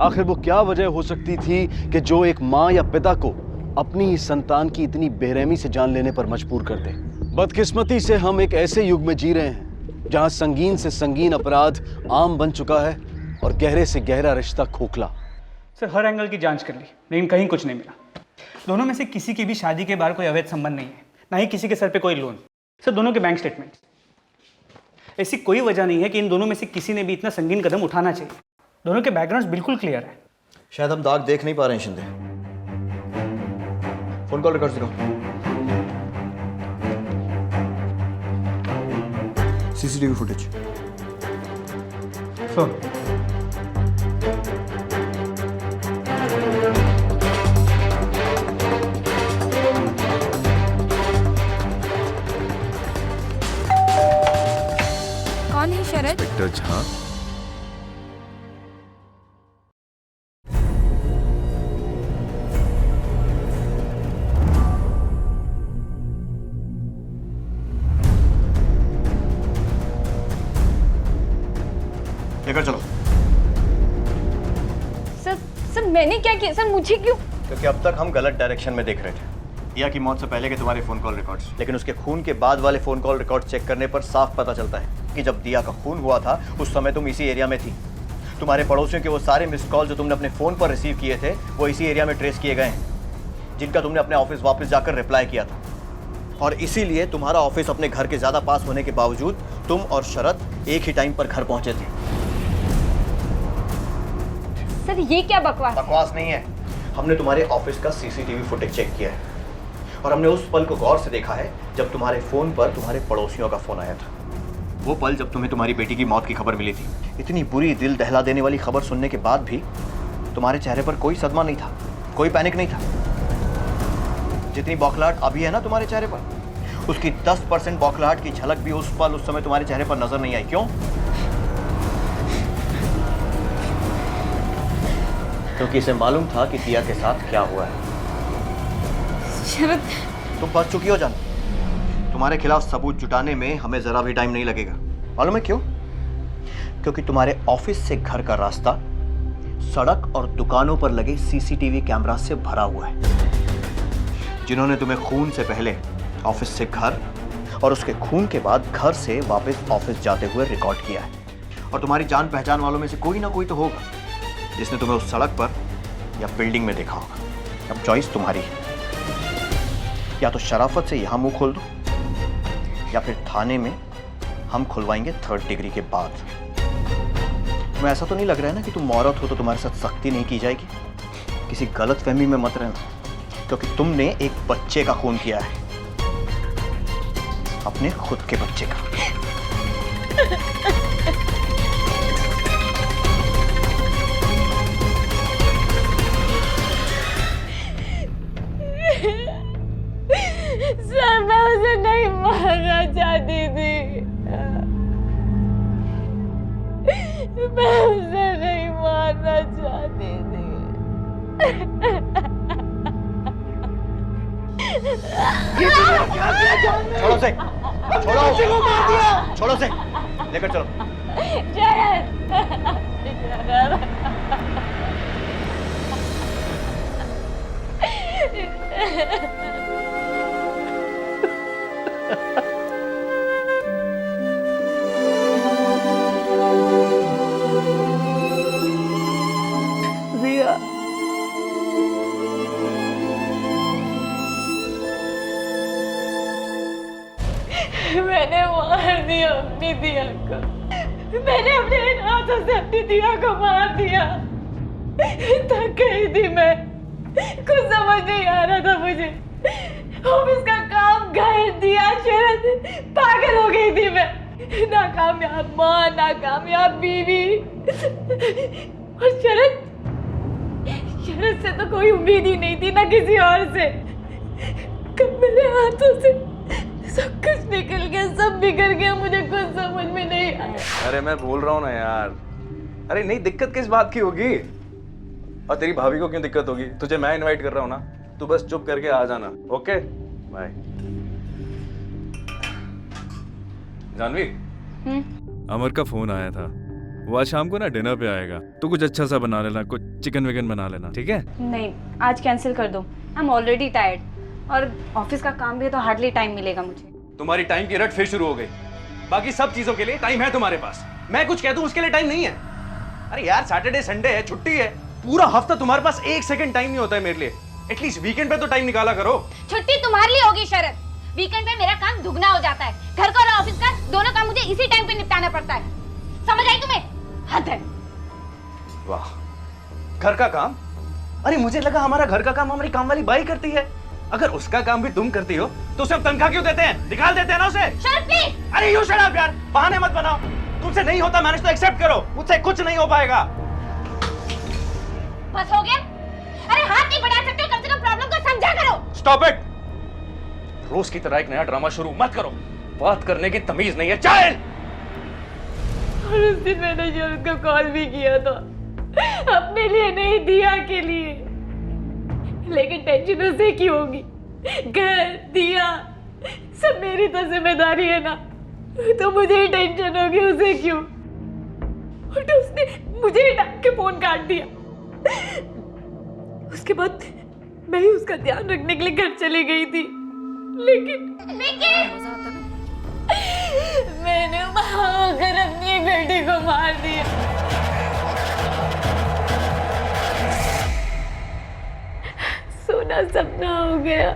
S5: आखिर वो क्या वजह हो सकती थी कि जो एक माँ या पिता को अपनी ही संतान की इतनी बेरहमी से जान लेने पर मजबूर कर दे। बदकिस्मती से हम एक ऐसे युग में जी रहे हैं जहां संगीन से संगीन अपराध आम बन चुका है और गहरे से गहरा रिश्ता खोखला।
S9: सर हर एंगल की जांच कर ली लेकिन कहीं कुछ नहीं मिला। दोनों में से किसी की भी शादी के बाहर कोई अवैध संबंध नहीं है, ना ही किसी के सर पे कोई लोन। सर दोनों के बैंक स्टेटमेंट, ऐसी कोई वजह नहीं है कि इन दोनों में से किसी ने भी इतना संगीन कदम उठाना चाहिए। दोनों के बैकग्राउंड बिल्कुल क्लियर है।
S8: शायद हम दाग देख नहीं पा रहे हैं शिंदे। फोन कॉल रिकॉर्ड्स दिखाओ। CCTV footage.
S9: सर
S2: कौन है शरद?
S10: इंस्पेक्टर झा।
S8: लेकर चलो।
S16: सर मैंने क्या किया? सर मुझे क्यों?
S8: क्योंकि अब तक हम गलत डायरेक्शन में देख रहे थे। दिया की मौत से पहले के तुम्हारे फोन कॉल रिकॉर्ड्स, लेकिन उसके खून के बाद वाले फोन कॉल रिकॉर्ड चेक करने पर साफ पता चलता है कि जब दिया का खून हुआ था उस समय तुम इसी एरिया में थी। तुम्हारे पड़ोसियों के वो सारे मिस कॉल जो तुमने अपने फोन पर रिसीव किए थे वो इसी एरिया में ट्रेस किए गए हैं, जिनका तुमने अपने ऑफिस वापस जाकर रिप्लाई किया था। और इसीलिए तुम्हारा ऑफिस अपने घर के ज्यादा पास होने के बावजूद तुम और शरद एक ही टाइम पर घर पहुंचे थे।
S16: सर ये क्या बकवास?
S8: बकवास नहीं है। हमने तुम्हारे ऑफिस का सीसीटीवी फुटेज चेक किया है और हमने उस पल को गौर से देखा है जब तुम्हारे फोन पर तुम्हारे पड़ोसियों का फोन आया था। वो पल जब तुम्हें तुम्हारी बेटी की मौत की खबर मिली थी। इतनी बुरी, दिल दहला देने वाली खबर सुनने के बाद भी तुम्हारे चेहरे पर कोई सदमा नहीं था, कोई पैनिक नहीं था। जितनी बौखलाहट अभी है ना तुम्हारे चेहरे पर, उसकी 10% बौखलाहट की झलक भी उस पल, उस समय तुम्हारे चेहरे पर नजर नहीं आई। क्यों? क्योंकि इसे मालूम था कि दिया के साथ क्या हुआ है।
S16: शरद,
S8: तुम फंस चुकी हो जान। तुम्हारे खिलाफ सबूत जुटाने में हमें जरा भी टाइम नहीं लगेगा। मालूम है क्यों? क्योंकि तुम्हारे ऑफिस से घर का रास्ता सड़क और दुकानों पर लगे सीसीटीवी कैमरा से भरा हुआ है, जिन्होंने तुम्हें खून से पहले ऑफिस से घर और उसके खून के बाद घर से वापस ऑफिस जाते हुए रिकॉर्ड किया है। और तुम्हारी जान पहचान वालों में से कोई ना कोई तो होगा जिसने तुम्हें उस सड़क पर या बिल्डिंग में देखा होगा। अब चॉइस तुम्हारी है, या तो शराफत से यहां मुंह खोल दो या फिर थाने में हम खुलवाएंगे 3rd डिग्री के बाद। तुम्हें ऐसा तो नहीं लग रहा है ना कि तुम औरत हो तो तुम्हारे साथ सख्ती नहीं की जाएगी? किसी गलत फहमी में मत रहना, क्योंकि तुमने एक बच्चे का खून किया है, अपने खुद के बच्चे का।
S6: सर मैं उसे नहीं मारना चाहती थी, मैं उसे नहीं मारना चाहती थी।
S8: ये क्या किया जानवी? छोड़ो से, छोड़ो से, लेकर चलो।
S6: दिया, मैंने मार दिया अपनी दिया को। मैंने अपने हाथों से अपनी दिया को मार दिया। थक गई थी मैं, कुछ समझ नहीं आ रहा था मुझे। ऑफिस का काम, घर, दिया, शरद, पागल हो गई थी मैं। नाकामयाब माँ, नाकामयाब बीवी, और शरद से तो कोई उम्मीद ही नहीं थी, ना किसी और से। कब मेरे हाथों से सब कुछ निकल गया, सब बिगड़ गया, मुझे कुछ समझ में नहीं आया।
S10: अरे मैं बोल रहा हूँ ना यार। अरे नहीं, दिक्कत किस बात की होगी? और तेरी भाभी को क्यों दिक्कत होगी? तुझे मैं इनवाइट कर रहा हूँ ना, तू बस चुप करके आ जाना। Okay bye. जानवी, अमर का फोन आया था, वो आज शाम को ना डिनर पे आएगा, तो कुछ अच्छा सा बना लेना, कुछ चिकन विकन बना लेना, ठीक है?
S16: नहीं, आज कैंसिल कर दो। आई एम ऑलरेडी टायर्ड और ऑफिस का काम भी है तो हार्डली टाइम मिलेगा मुझे।
S10: तुम्हारी टाइम की रट फिर शुरू हो गई। बाकी सब चीजों के लिए टाइम है तुम्हारे पास, मैं कुछ कह दूं उसके लिए टाइम नहीं है। अरे यार सैटरडे संडे है, छुट्टी है, पूरा हफ्ता तुम्हारे पास 1 सेकंड टाइम नहीं होता है मेरे लिए। एटलीस्ट वीकेंड पे तो टाइम निकाला करो।
S16: छुट्टी तुम्हारे लिए होगी शरद, वीकेंड पे मेरा काम दुगना हो जाता है। घर का और ऑफिस का दोनों काम मुझे इसी टाइम पे निपटाना पड़ता है। समझ आई तुम्हें? हद है।
S10: वाह, घर का काम? अरे मुझे लगा हमारा घर का काम हमारी काम वाली बाई करती है। अगर उसका काम भी तुम करती हो तो उसे हम तनख्वाह क्यों देते हैं? निकाल देते हैं ना उसे।
S16: शरद प्लीज।
S10: अरे यू शट अप यार, बहाने मत बनाओ। तुमसे नहीं होता मैनेज तो एक्सेप्ट करो, मुझसे कुछ नहीं हो पाएगा।
S16: बस हो गया? अरे हाथ नहीं बढ़ा सकते हो, कम से कम प्रॉब्लम को समझा करो।
S10: Stop it. रोज की तरह एक नया ड्रामा शुरू मत करो, बात करने की तमीज नहीं है। चाइल्ड।
S6: और उस दिन मैंने शरद को कॉल भी किया था, अपने लिए नहीं दिया के लिए, लेकिन टेंशन उसे क्यों होगी? घर दिया सब मेरी तो जिम्मेदारी है ना, तो मुझे ही टेंशन होगी, उसे क्यों? और तो उसने मुझे ही डांट के फोन काट दिया। उसके बाद मैं ही उसका ध्यान रखने के लिए घर चली गई थी, लेकिन मैंने वहां कर अपनी बेटी को मार दिया। सोना सपना हो गया,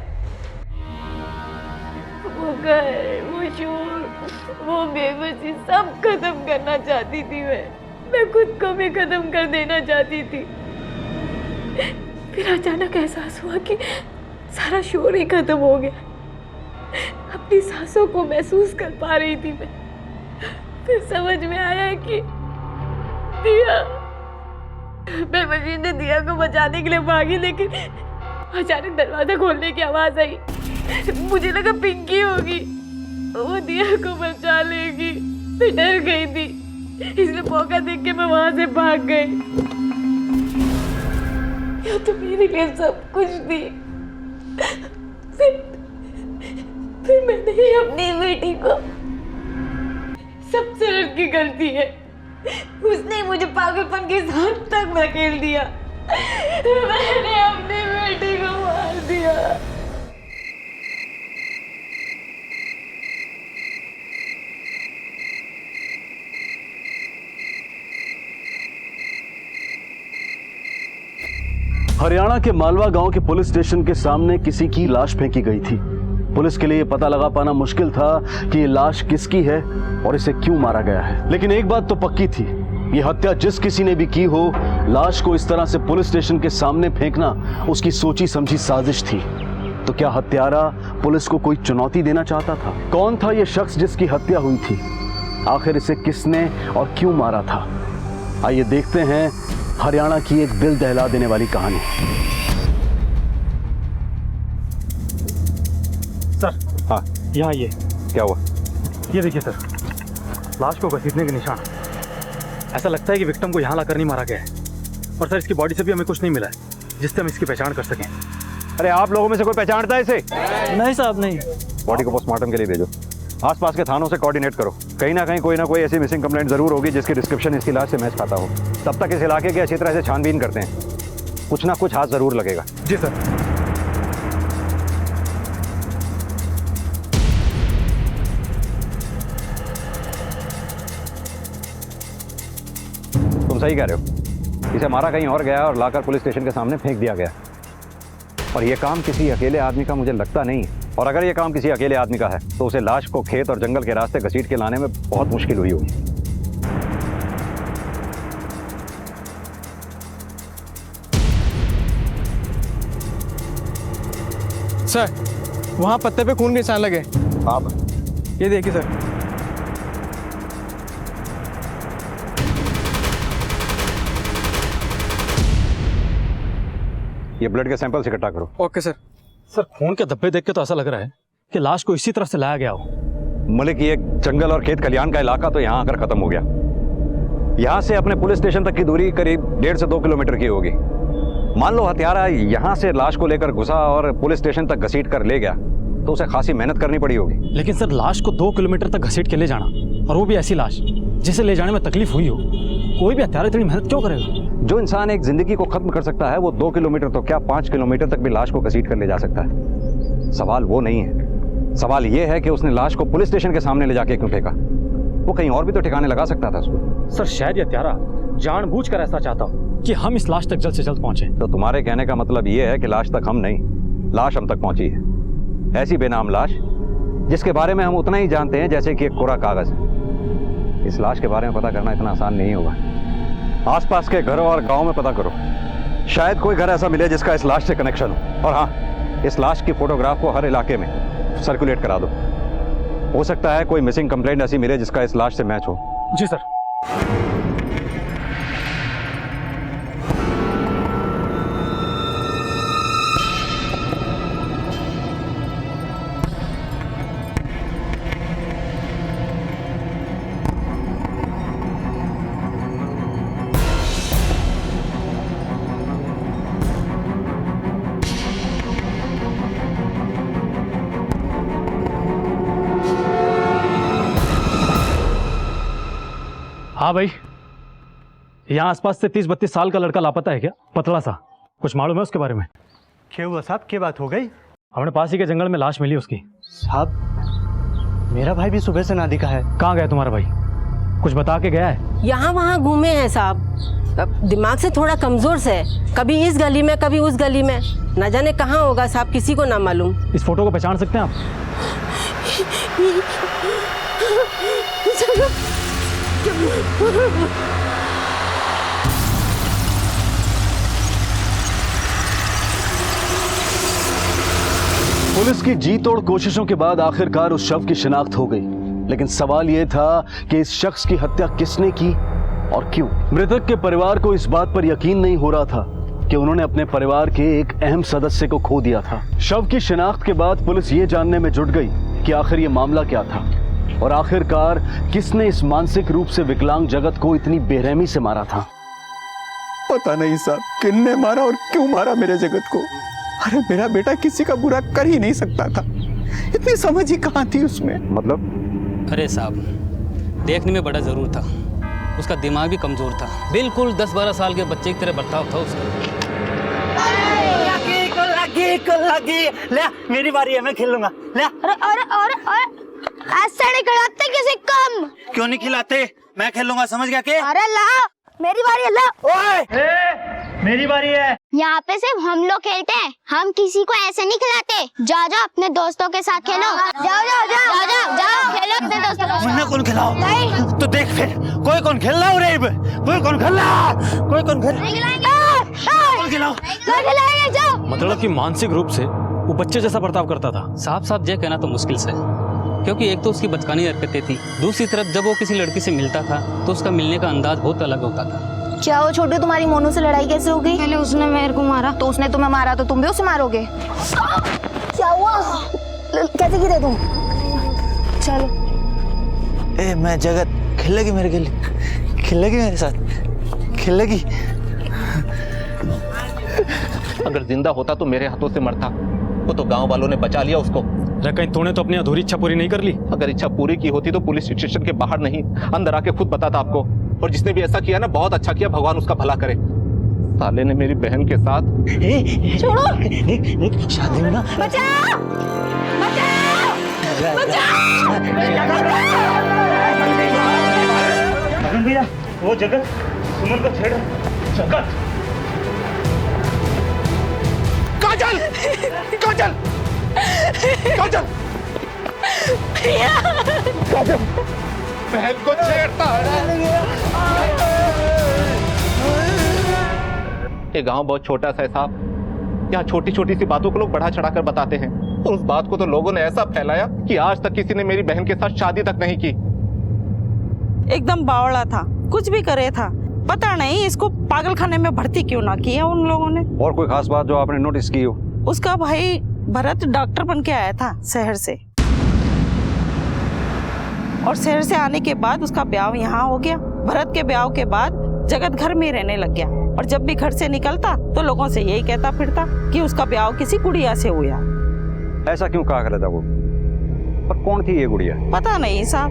S6: वो घर, वो शोर, वो बेबसी सब खत्म करना चाहती थी। मैं खुद को भी खत्म कर देना चाहती थी। फिर अचानक एहसास हुआ कि सारा शोर ही खत्म हो गया। अपनी सांसों को महसूस कर पा रही थी मैं। फिर समझ में आया कि दिया, मैं मशीन ने दिया को बचाने के लिए भागी, लेकिन अचानक दरवाजा खोलने की आवाज आई। मुझे लगा पिंकी होगी, वो दिया को बचा लेगी। मैं डर गई थी, इसलिए मौका देख के मैं वहां से भाग गई। या तो मेरे लिए सब कुछ थी, फिर मैंने ही अपनी बेटी को, सबसे लड़की गलती है, उसने मुझे पागलपन के साथ तक धकेल दिया। मैंने अपनी बेटी को मार दिया।
S18: हरियाणा के मालवा गांव के पुलिस स्टेशन के सामने किसी की लाश फेंकी गई थी। पुलिस के लिए पता लगा पाना मुश्किल था कि ये लाश किसकी है और इसे क्यों मारा गया है, लेकिन एक बात तो पक्की थी, ये हत्या जिस किसी ने भी की हो, लाश को इस तरह से पुलिस स्टेशन के सामने फेंकना उसकी सोची समझी साजिश थी। तो क्या हत्यारा पुलिस को कोई चुनौती देना चाहता था? कौन था ये शख्स जिसकी हत्या हुई थी? आखिर इसे किसने और क्यों मारा था? आइए देखते हैं हरियाणा की एक दिल दहला देने वाली कहानी।
S10: सर, हाँ, यहाँ ये क्या हुआ?
S9: ये देखिए सर, लाश को घसीटने के निशान। ऐसा लगता है कि विक्टिम को यहाँ लाकर नहीं मारा गया है। और सर, इसकी बॉडी से भी हमें कुछ नहीं मिला है जिससे हम इसकी पहचान कर सकें।
S10: अरे आप लोगों में से कोई पहचानता है इसे?
S9: नहीं साहब, नहीं।
S10: बॉडी को पोस्टमार्टम के लिए भेजो, आसपास के थानों से कोऑर्डिनेट करो। कहीं ना कहीं कोई ना कोई ऐसी मिसिंग कंप्लेंट जरूर होगी जिसकी डिस्क्रिप्शन इसकी लाश से मैच खाता हो। तब तक इस इलाके के अच्छी तरह से छानबीन करते हैं, कुछ ना कुछ हाथ जरूर लगेगा।
S9: जी सर।
S10: तुम सही कह रहे हो, इसे मारा कहीं और गया और लाकर पुलिस स्टेशन के सामने फेंक दिया गया। और यह काम किसी अकेले आदमी का मुझे लगता नहीं, और अगर यह काम किसी अकेले आदमी का है तो उसे लाश को खेत और जंगल के रास्ते घसीट के लाने में बहुत मुश्किल हुई होगी।
S7: सर, वहाँ पत्ते पे खून के निशान लगे।
S10: आप
S7: ये देखिए सर।
S10: ये ब्लड के सैंपल्स इकट्ठा करो।
S7: Okay sir.
S9: सर, खून के धब्बे देख के तो ऐसा लग रहा है कि लाश को इसी तरफ से लाया गया हो।
S10: मलिक, ये जंगल और खेत खलियान का इलाका तो यहाँ आकर खत्म हो गया। यहाँ से अपने पुलिस स्टेशन तक की दूरी करीब 1.5 से 2 किलोमीटर की होगी। मान लो हत्यारा यहाँ से लाश को लेकर घुसा और पुलिस स्टेशन तक घसीट कर ले गया तो उसे खासी मेहनत करनी पड़ी होगी।
S9: लेकिन सर, लाश को 2 किलोमीटर तक घसीट के ले जाना, और वो भी ऐसी लाश जिसे ले जाने में तकलीफ हुई हो, कोई भी हत्यारा इतनी मेहनत क्यों करेगा?
S10: जो इंसान एक जिंदगी को खत्म कर सकता है वो 2 किलोमीटर तो क्या 5 किलोमीटर तक भी लाश को घसीट कर ले जा सकता है। सवाल वो नहीं है,
S19: सवाल ये है कि उसने लाश को पुलिस स्टेशन के सामने ले जाके क्यों फेंका? वो कहीं और भी तो ठिकाने लगा सकता था उसको।
S10: सर शायद ये त्यारा जानबूझकर ऐसा चाहता हो कि हम इस लाश तक जल्द से जल्द पहुंचे।
S19: तो तुम्हारे कहने का मतलब ये है कि लाश तक हम नहीं, लाश हम तक पहुंची है। ऐसी बेनाम लाश जिसके बारे में हम उतना ही जानते हैं जैसे कि एक कोरा कागज। इस लाश के बारे में पता करना इतना आसान नहीं होगा। आसपास के घरों और गांव में पता करो, शायद कोई घर ऐसा मिले जिसका इस लाश से कनेक्शन हो। और हाँ, इस लाश की फोटोग्राफ को हर इलाके में सर्कुलेट करा दो। हो सकता है कोई मिसिंग कंप्लेंट ऐसी मिले जिसका इस लाश से मैच हो।
S10: जी सर। हाँ भाई, यहाँ आसपास से 30-32 साल का लड़का लापता है क्या? पतला सा, कुछ मालूम है उसके बारे में?
S7: क्या हुआ साहब, क्या बात हो गई?
S10: हमने पास ही के जंगल में लाश मिली उसकी।
S7: साहब मेरा भाई भी सुबह से ना दिखा है।
S10: कहाँ गया तुम्हारा भाई? कुछ बता के गया है?
S20: यहाँ वहाँ घूमे हैं साहब, दिमाग से थोड़ा कमजोर से, कभी इस गली में कभी उस गली में, न जाने कहाँ होगा साहब, किसी को ना मालूम।
S10: इस फोटो को पहचान सकते हैं आप?
S18: पुलिस की जी तोड़ कोशिशों के बाद आखिरकार उस शव की शिनाख्त हो गई, लेकिन सवाल यह था कि इस शख्स की हत्या किसने की और क्यों। मृतक के परिवार को इस बात पर यकीन नहीं हो रहा था कि उन्होंने अपने परिवार के एक अहम सदस्य को खो दिया था। शव की शिनाख्त के बाद पुलिस ये जानने में जुट गई कि आखिर ये मामला क्या था और आखिरकार किसने इस मानसिक रूप से विकलांग जगत को इतनी बेरहमी से मारा था।
S11: पता नहीं साहब किसने मारा और क्यों मारा मेरे जगत को। अरे मेरा बेटा किसी का बुरा कर ही नहीं सकता था, इतनी समझ ही कहाँ थी उसमें।
S19: मतलब?
S21: अरे साहब, देखने में बड़ा जरूर था, उसका दिमाग भी कमजोर था, बिल्कुल 10-12 साल के बच्चे की तरह बर्ताव था उसका।
S7: ले मेरी बारी है, मैं खेलूंगा। ले
S22: अरे ऐसे नहीं खिलाते किसी कम।
S7: क्यों नहीं खिलाते? मैं खेलूंगा, समझ गया के?
S22: अरे ला, मेरी बारी है, ला।
S7: ओए मेरी बारी है।
S22: यहाँ पे सिर्फ हम लोग खेलते हैं, हम किसी को ऐसे नहीं खिलाते। जाओ जाओ अपने दोस्तों के साथ खेलो। जाओ जाओ जाओ जाओ जाओ जाओ खेलो अपने दोस्तों के साथ।
S7: कौन खिलाओ? तो देख फिर, कोई कौन खेल रहा है? कोई कौन खेल रहा? कोई कौन खेल खिलाओ?
S10: मतलब कि मानसिक रूप से वो बच्चे जैसा बर्ताव करता था।
S21: साफ ये कहना तो मुश्किल से, क्योंकि एक तो उसकी बचकानी हरकतें थी, दूसरी तरफ जब वो किसी लड़की से मिलता था तो उसका मिलने का अंदाज बहुत अलग होता था।
S22: क्या वो छोटे, तुम्हारी मोनू से लड़ाई कैसे हो गई? पहले उसने मेरे को मारा, तो उसने तुम्हें मारा तो तुम भी उसे मारोगे? क्या हुआ? कैसे गिरे तुम? चलो।
S7: ए मैं जगत खेलेगी मेरे के लिए, खेलेगी मेरे साथ, खेलेगी।
S23: अगर जिंदा होता तो मेरे हाथों से मरता, वो तो गांव वालों ने बचा लिया उसको।
S10: कहीं तूने तो अपनी अधूरी इच्छा पूरी नहीं कर ली?
S23: अगर इच्छा पूरी की होती तो पुलिस स्टेशन के बाहर नहीं, अंदर आके खुद बताता आपको। और जिसने भी ऐसा किया ना, बहुत अच्छा किया, भगवान उसका भला करे। साले ने मेरी बहन के साथ
S22: छोड़ो,
S7: शादी में ना
S22: बचाओ,
S7: भैया वो जगत सुमन को छेड़ा। जगत
S23: काजल, काजल, काजल, काजल बहन को छेड़ता है। ये गांव बहुत छोटा सा है साहब, यहाँ छोटी छोटी सी बातों को लोग बढ़ा चढ़ाकर बताते हैं, और उस बात को तो लोगों ने ऐसा फैलाया कि आज तक किसी ने मेरी बहन के साथ शादी तक नहीं की।
S24: एकदम बावड़ा था, कुछ भी करे था, पता नहीं इसको पागलखाने में भर्ती क्यों ना किया उन लोगों ने।
S19: और कोई खास बात जो आपने नोटिस की हो?
S24: उसका भाई भरत डॉक्टर बन के आया था शहर से, और शहर से आने के बाद उसका ब्याह यहाँ हो गया। भरत के ब्याह के बाद जगत घर में रहने लग गया, और जब भी घर से निकलता तो लोगों से यही कहता फिरता कि उसका ब्याह किसी गुड़िया से हुआ।
S19: ऐसा क्यों कहा करता वो? पर कौन थी ये गुड़िया?
S24: पता नहीं साहब,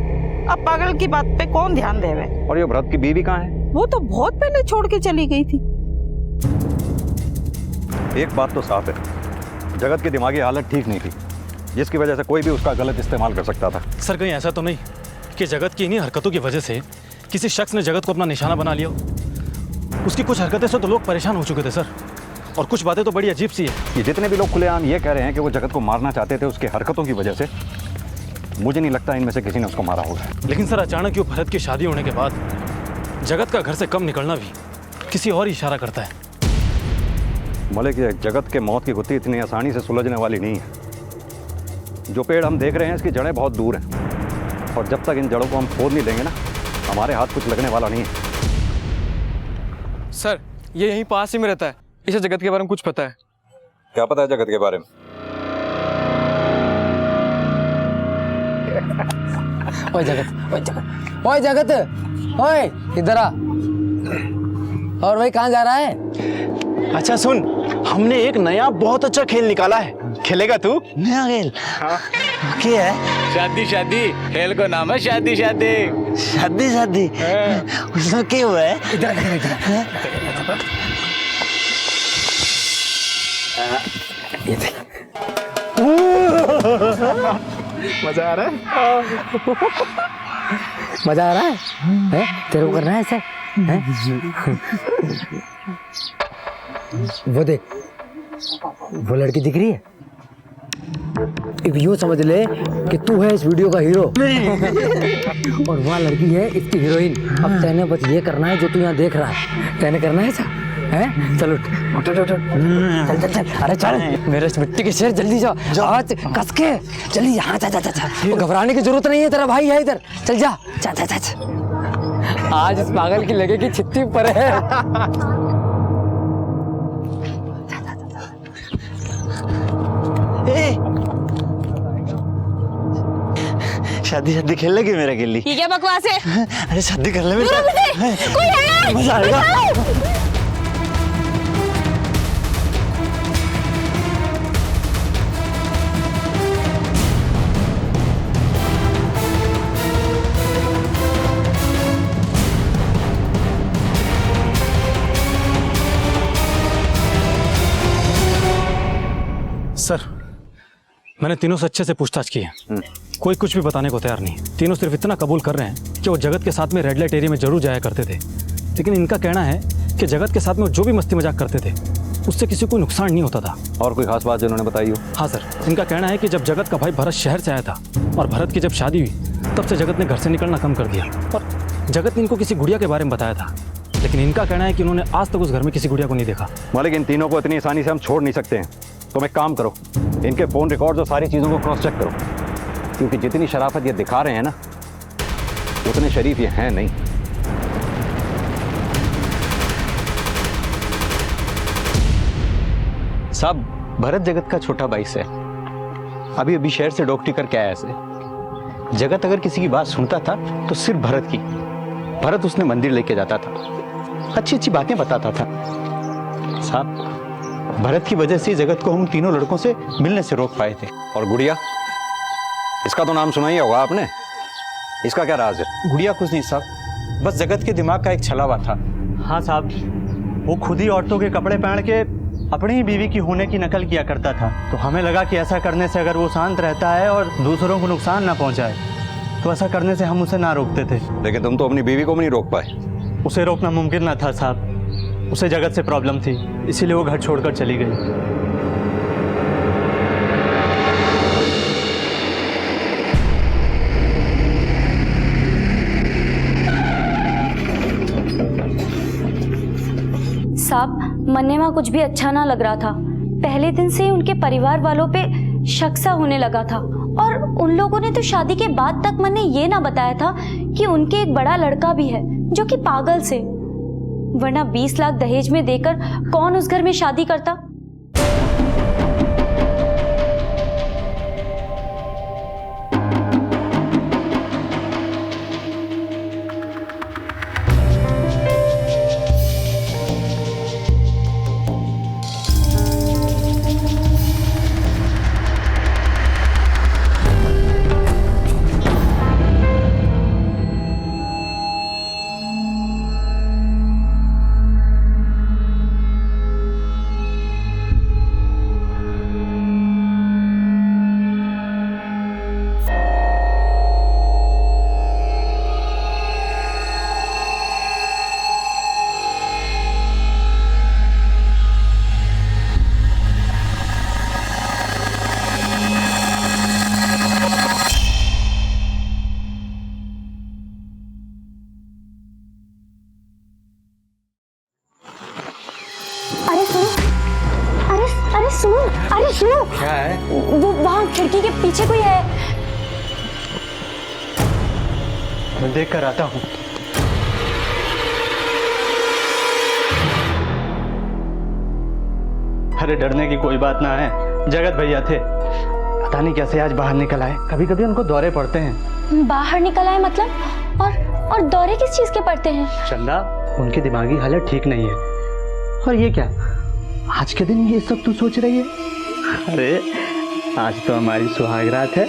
S24: अब पागल की बात पे कौन ध्यान देवे।
S19: और ये भरत की बीवी कहाँ है?
S24: वो तो बहुत पहले छोड़ के चली गई थी।
S19: एक बात तो साफ है, जगत की दिमागी हालत ठीक नहीं थी। जिसकी वजह से कोई भी उसका गलत इस्तेमाल कर सकता था।
S10: सर कहीं ऐसा तो नहीं कि जगत की इन्हीं हरकतों की वजह से किसी शख्स ने जगत को अपना निशाना बना लिया हो? उसकी कुछ हरकतें से तो लोग परेशान हो चुके थे सर, और कुछ बातें तो बड़ी अजीब सी है।
S19: ये जितने भी लोग खुलेआम ये कह रहे हैं कि वो जगत को मारना चाहते थे उसकी हरकतों की वजह से, मुझे नहीं लगता इनमें से किसी ने उसको मारा होगा।
S10: लेकिन सर अचानक यूँ भरत की शादी होने के बाद जगत का घर से कम निकलना भी किसी और ही इशारा करता है।
S19: मलिक, ये जगत के मौत की गुत्थी इतनी आसानी से सुलझने वाली नहीं है। जो पेड़ हम देख रहे हैं इसकी जड़ें बहुत दूर हैं, और जब तक इन जड़ों को हम खोद नहीं देंगे ना, हमारे हाथ कुछ लगने वाला नहीं है।
S1: सर ये यहीं पास ही में रहता है, इसे जगत के बारे में कुछ पता है?
S19: क्या पता है जगत के बारे में?
S4: ओए जगत, ओए जगत, ओए जगत, ओए इधर आ। और भाई कहाँ जा रहा है?
S13: अच्छा सुन, हमने एक नया बहुत अच्छा खेल निकाला है, खेलेगा तू?
S4: नया खेल?
S13: हाँ।
S4: क्या है?
S13: शादी शादी, खेल को नाम है शादी शादी।
S4: शादी शादी? उसमें क्या हुआ है? इधर ये देख।
S13: मजा आ रहा है?
S4: मजा आ रहा है? हैं? तेरे को करना है ऐसे? हैं? वो देख, वो लड़की दिख रही है? यूँ समझ ले कि तू है इस वीडियो का हीरो और वहाँ लड़की है इसकी हीरोइन। अब तेने बस ये करना है जो तू यहाँ देख रहा है, तेने करना है ऐसा है? चल उठ उठ उठ उठ, चल चल चल, अरे चल मेरे मिट्टी के शेर, जल्दी जाओ, आज कस के जल्दी। यहाँ जा जा जा, घबराने की जरूरत नहीं है, तेरा भाई है इधर, चल जा जा जा जा। आज इस पागल की लगेगी छित्ती पर है।
S13: शादी शादी खेल लेगी मेरा गिल्ली?
S6: ये क्या बकवास है?
S13: अरे शादी कर ले मेरे साथ,
S6: कोई है?
S13: मजा आएगा।
S10: सर मैंने तीनों से अच्छे से पूछताछ की है, कोई कुछ भी बताने को तैयार नहीं। तीनों सिर्फ इतना कबूल कर रहे हैं कि वो जगत के साथ में रेड लाइट एरिया में जरूर जाया करते थे, लेकिन इनका कहना है कि जगत के साथ में जो भी मस्ती मजाक करते थे उससे किसी को नुकसान नहीं होता था।
S19: और कोई खास बात जो उन्होंने बताई हो?
S10: हाँ सर, इनका कहना है कि जब जगत का भाई भरत शहर से आया था और भरत की जब शादी हुई तब से जगत ने घर से निकलना कम कर दिया, और जगत ने इनको किसी गुड़िया के बारे में बताया था, लेकिन इनका कहना है कि उन्होंने आज तक उस घर में किसी गुड़िया को नहीं देखा।
S19: मालिक, इन तीनों को इतनी आसानी से हम छोड़ नहीं सकते हैं। तुम एक काम करो, इनके फ़ोन रिकॉर्ड्स और सारी चीज़ों को क्रॉस चेक करो, क्योंकि जितनी शराफत ये दिखा रहे हैं ना, उतने शरीफ ये हैं नहीं।
S23: साहब, भरत जगत का छोटा भाई से अभी अभी शहर से डॉक्टरी करके आया से। जगत अगर किसी की बात सुनता था तो सिर्फ भरत की। भरत उसने मंदिर लेके जाता था, अच्छी अच्छी बातें बताता था। साहब, भरत की वजह से जगत को हम तीनों लड़कों से मिलने से रोक पाए थे।
S19: और गुड़िया, इसका तो नाम सुना ही होगा आपने, इसका क्या राज है?
S23: गुड़िया कुछ नहीं साहब, बस जगत के दिमाग का एक छलावा था।
S7: हाँ साहब, वो खुद ही औरतों के कपड़े पहन के अपनी ही बीवी की होने की नकल किया करता था, तो हमें लगा कि ऐसा करने से अगर वो शांत रहता है और दूसरों को नुकसान ना पहुंचाए तो ऐसा करने से हम उसे ना रोकते थे।
S19: लेकिन तुम तो अपनी बीवी को भी नहीं रोक पाए।
S7: उसे रोकना मुमकिन ना था साहब, उसे जगत से प्रॉब्लम थी, इसीलिए वो घर छोड़कर चली गई।
S15: साहब, मन्नेवा कुछ भी अच्छा ना लग रहा था। पहले दिन से ही उनके परिवार वालों पे शक सा होने लगा था, और उन लोगों ने तो शादी के बाद तक मन्ने ये ना बताया था कि उनके एक बड़ा लड़का भी है जो कि पागल से, वरना 20 लाख दहेज में देकर कौन उस घर में शादी करता। सुनो।
S7: क्या है?
S15: वो वहाँ खिड़की के पीछे कोई है।
S7: मैं देख कर आता हूँ। अरे डरने की कोई बात ना है, जगत भैया थे, पता नहीं कैसे आज बाहर निकल आए। कभी कभी उनको दौरे पड़ते हैं।
S15: बाहर निकल आए मतलब? और दौरे किस चीज के पड़ते हैं?
S7: चंदा, उनकी दिमागी हालत ठीक नहीं है। और ये क्या, आज के दिन ये सब तू सोच रही है? अरे आज तो हमारी सुहागरात है।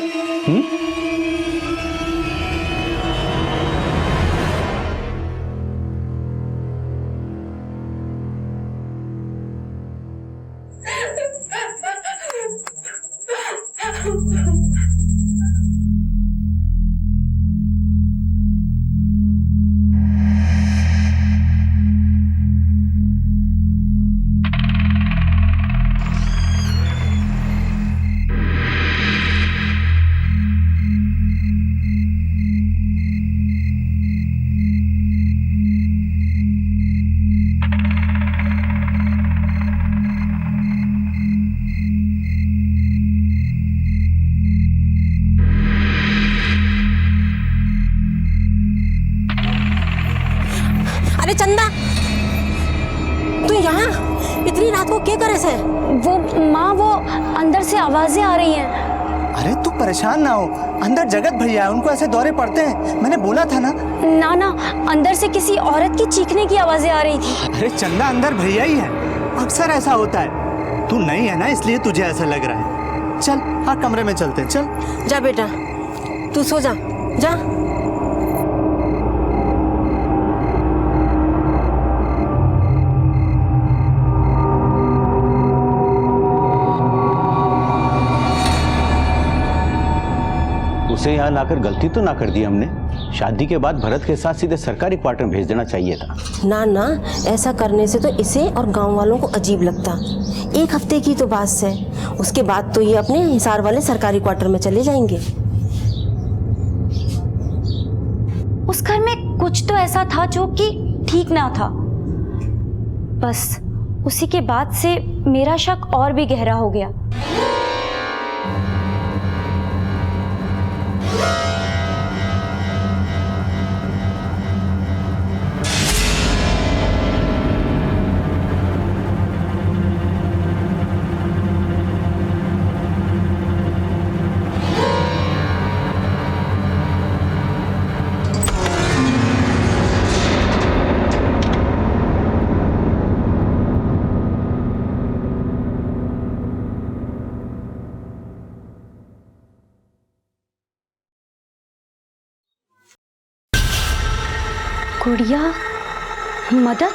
S20: अरे चंदा, तू यहाँ इतनी रात को क्या करे से?
S15: वो माँ, वो अंदर से आवाजें आ रही हैं।
S7: अरे तू परेशान ना हो, अंदर जगत भैया है, उनको ऐसे दौरे पड़ते हैं, मैंने बोला था ना।
S15: ना, अंदर से किसी औरत की चीखने की आवाजें आ रही थी।
S7: अरे चंदा, अंदर भैया ही है, अक्सर ऐसा होता है। तू नहीं है ना, इसलिए तुझे ऐसा लग रहा है। चल हाँ, कमरे में चलते हैं, चल।
S20: जा बेटा, तू सो जा, जा।
S23: उसे यहाँ लाकर गलती तो ना कर दी हमने। शादी के बाद भरत के साथ सीधे सरकारी क्वार्टर में भेज देना चाहिए था।
S20: ना, ऐसा करने से तो इसे और गांव वालों को अजीब लगता। एक हफ्ते की तो बात है, उसके बाद तो ये अपने हिसार वाले सरकारी क्वार्टर में चले जाएंगे।
S15: उस घर में कुछ तो ऐसा था जो कि ठीक ना था। बस उसी के बाद से मेरा शक और भी गहरा हो गया। गुड़िया, मदद?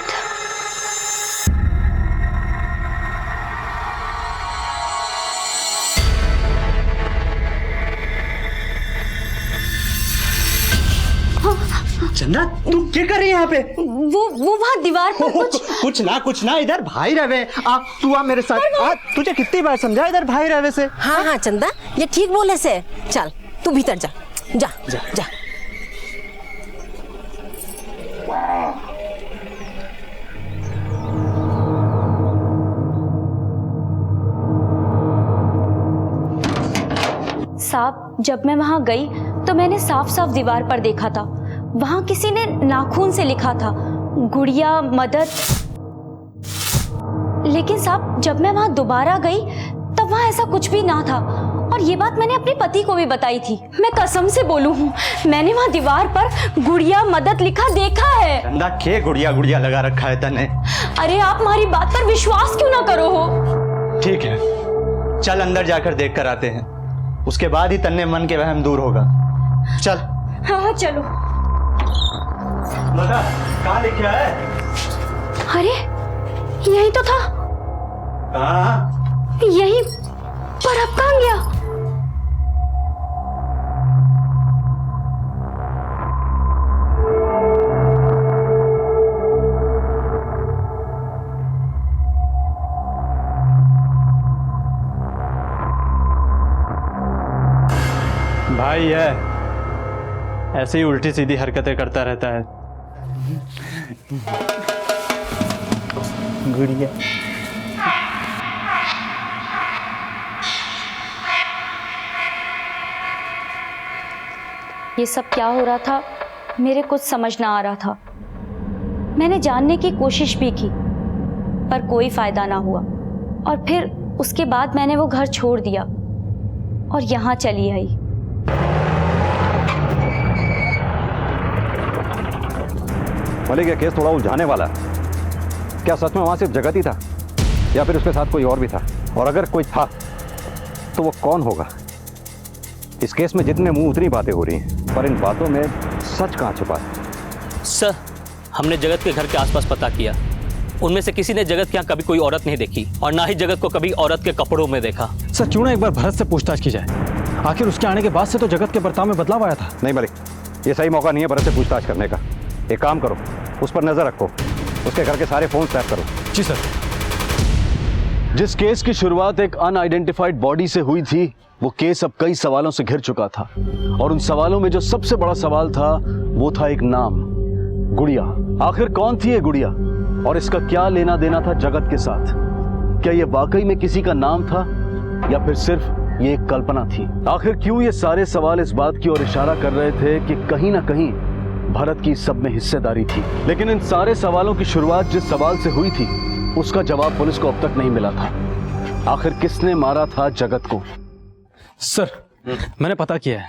S7: चंदा, तू क्या कर रही है यहाँ पे?
S15: वो वहाँ दीवार पर
S7: कुछ ना, इधर भाई रवे। तू आ मेरे साथ। तुझे कितनी बार समझा इधर भाई रवे से?
S20: हाँ चंदा, ये ठीक बोले से। चल तू भीतर जा, जा जा, जा।
S15: साहब, जब मैं वहां गई तो मैंने साफ साफ दीवार पर देखा था, वहां किसी ने नाखून से लिखा था गुड़िया मदद। लेकिन साहब, जब मैं वहां दोबारा गई तब वहां ऐसा कुछ भी ना था। और ये बात मैंने अपने पति को भी बताई थी। मैं कसम से बोलूं हूँ, मैंने वहां दीवार पर गुड़िया मदद लिखा देखा है।
S7: चंदा, के गुड़िया लगा रखा है तने?
S15: अरे आप हमारी बात पर विश्वास क्यों ना करो हो?
S7: ठीक है, चल अंदर जाकर देख कर आते हैं, उसके बाद ही तन्ने मन के वहम दूर होगा। चल।
S15: हाँ चलो।
S7: कहाँ लिखा है?
S15: अरे यही तो था। यही पर अब कहाँ गया?
S7: भाई है, ऐसे ही उल्टी सीधी हरकतें करता रहता है। गुड़िया
S15: ये सब क्या हो रहा था मेरे कुछ समझ ना आ रहा था। मैंने जानने की कोशिश भी की पर कोई फायदा ना हुआ और फिर उसके बाद मैंने वो घर छोड़ दिया और यहाँ चली आई।
S19: मलिक, ये केस थोड़ा उलझाने वाला है। क्या सच में वहां सिर्फ जगत ही था या फिर उसके साथ कोई और भी था? और अगर कोई था तो वो कौन होगा? इस केस में जितने मुंह उतनी बातें हो रही हैं, पर इन बातों में सच कहाँ छुपा है?
S21: सर, हमने जगत के घर के आसपास पता किया, उनमें से किसी ने जगत के यहाँ कभी कोई औरत नहीं देखी और ना ही जगत को कभी औरत के कपड़ों में देखा।
S10: सर, क्यों ना एक बार भरत से पूछताछ की जाए? आखिर उसके आने के बाद से तो जगत के बर्ताव में बदलाव आया था।
S19: नहीं मलिक, ये सही मौका नहीं है भरत से पूछताछ करने का। एक काम करो, उस पर नजर रखो, उसके घर के सारे फोन टैप करो।
S10: जी सर।
S18: जिस केस की शुरुआत एक अनआइडेंटिफाइड बॉडी से हुई थी, वो केस अब कई सवालों से घिर चुका था और उन सवालों में जो सबसे बड़ा सवाल था वो था एक नाम, गुड़िया। आखिर कौन थी ये गुड़िया और इसका क्या लेना देना था जगत के साथ? क्या ये वाकई में किसी का नाम था या फिर सिर्फ ये एक कल्पना थी? आखिर क्यों ये सारे सवाल इस बात की ओर इशारा कर रहे थे कि कहीं ना कहीं भरत की सब में हिस्सेदारी थी? लेकिन इन सारे सवालों की शुरुआत जिस सवाल से हुई थी उसका जवाब पुलिस को अब तक नहीं मिला था। आखिर किसने मारा था जगत को?
S10: सर, मैंने पता किया है,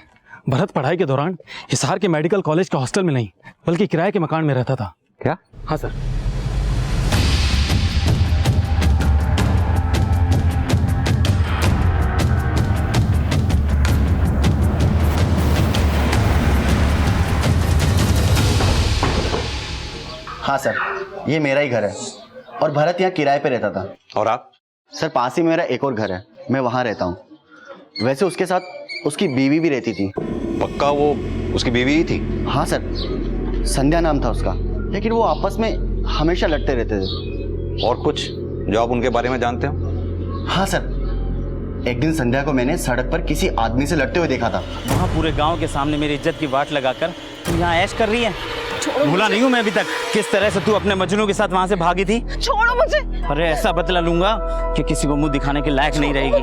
S10: भरत पढ़ाई के दौरान हिसार के मेडिकल कॉलेज के हॉस्टल में नहीं बल्कि किराए के मकान में रहता था।
S19: क्या?
S10: हाँ सर।
S23: हाँ सर, ये मेरा ही घर है और भरत यहाँ किराए पे रहता था।
S19: और आप?
S23: सर, पास ही में मेरा एक और घर है, मैं वहाँ रहता हूँ। वैसे उसके साथ उसकी बीवी भी रहती थी।
S19: पक्का वो उसकी बीवी ही थी?
S23: हाँ सर, संध्या नाम था उसका, लेकिन वो आपस में हमेशा लड़ते रहते थे।
S19: और कुछ जो आप उनके बारे में जानते हो?
S23: हाँ सर, एक दिन संध्या को मैंने सड़क पर किसी आदमी से लड़ते हुए देखा था।
S9: वहाँ पूरे गांव के सामने मेरी इज्जत की वाट लगाकर तू यहाँ ऐश कर रही है। भूला नहीं हूँ मैं अभी तक किस तरह से तू अपने मजनू के साथ वहाँ से भागी थी।
S22: छोड़ो मुझे।
S9: अरे ऐसा बदला लूंगा कि किसी को मुंह दिखाने के लायक नहीं रहेगी।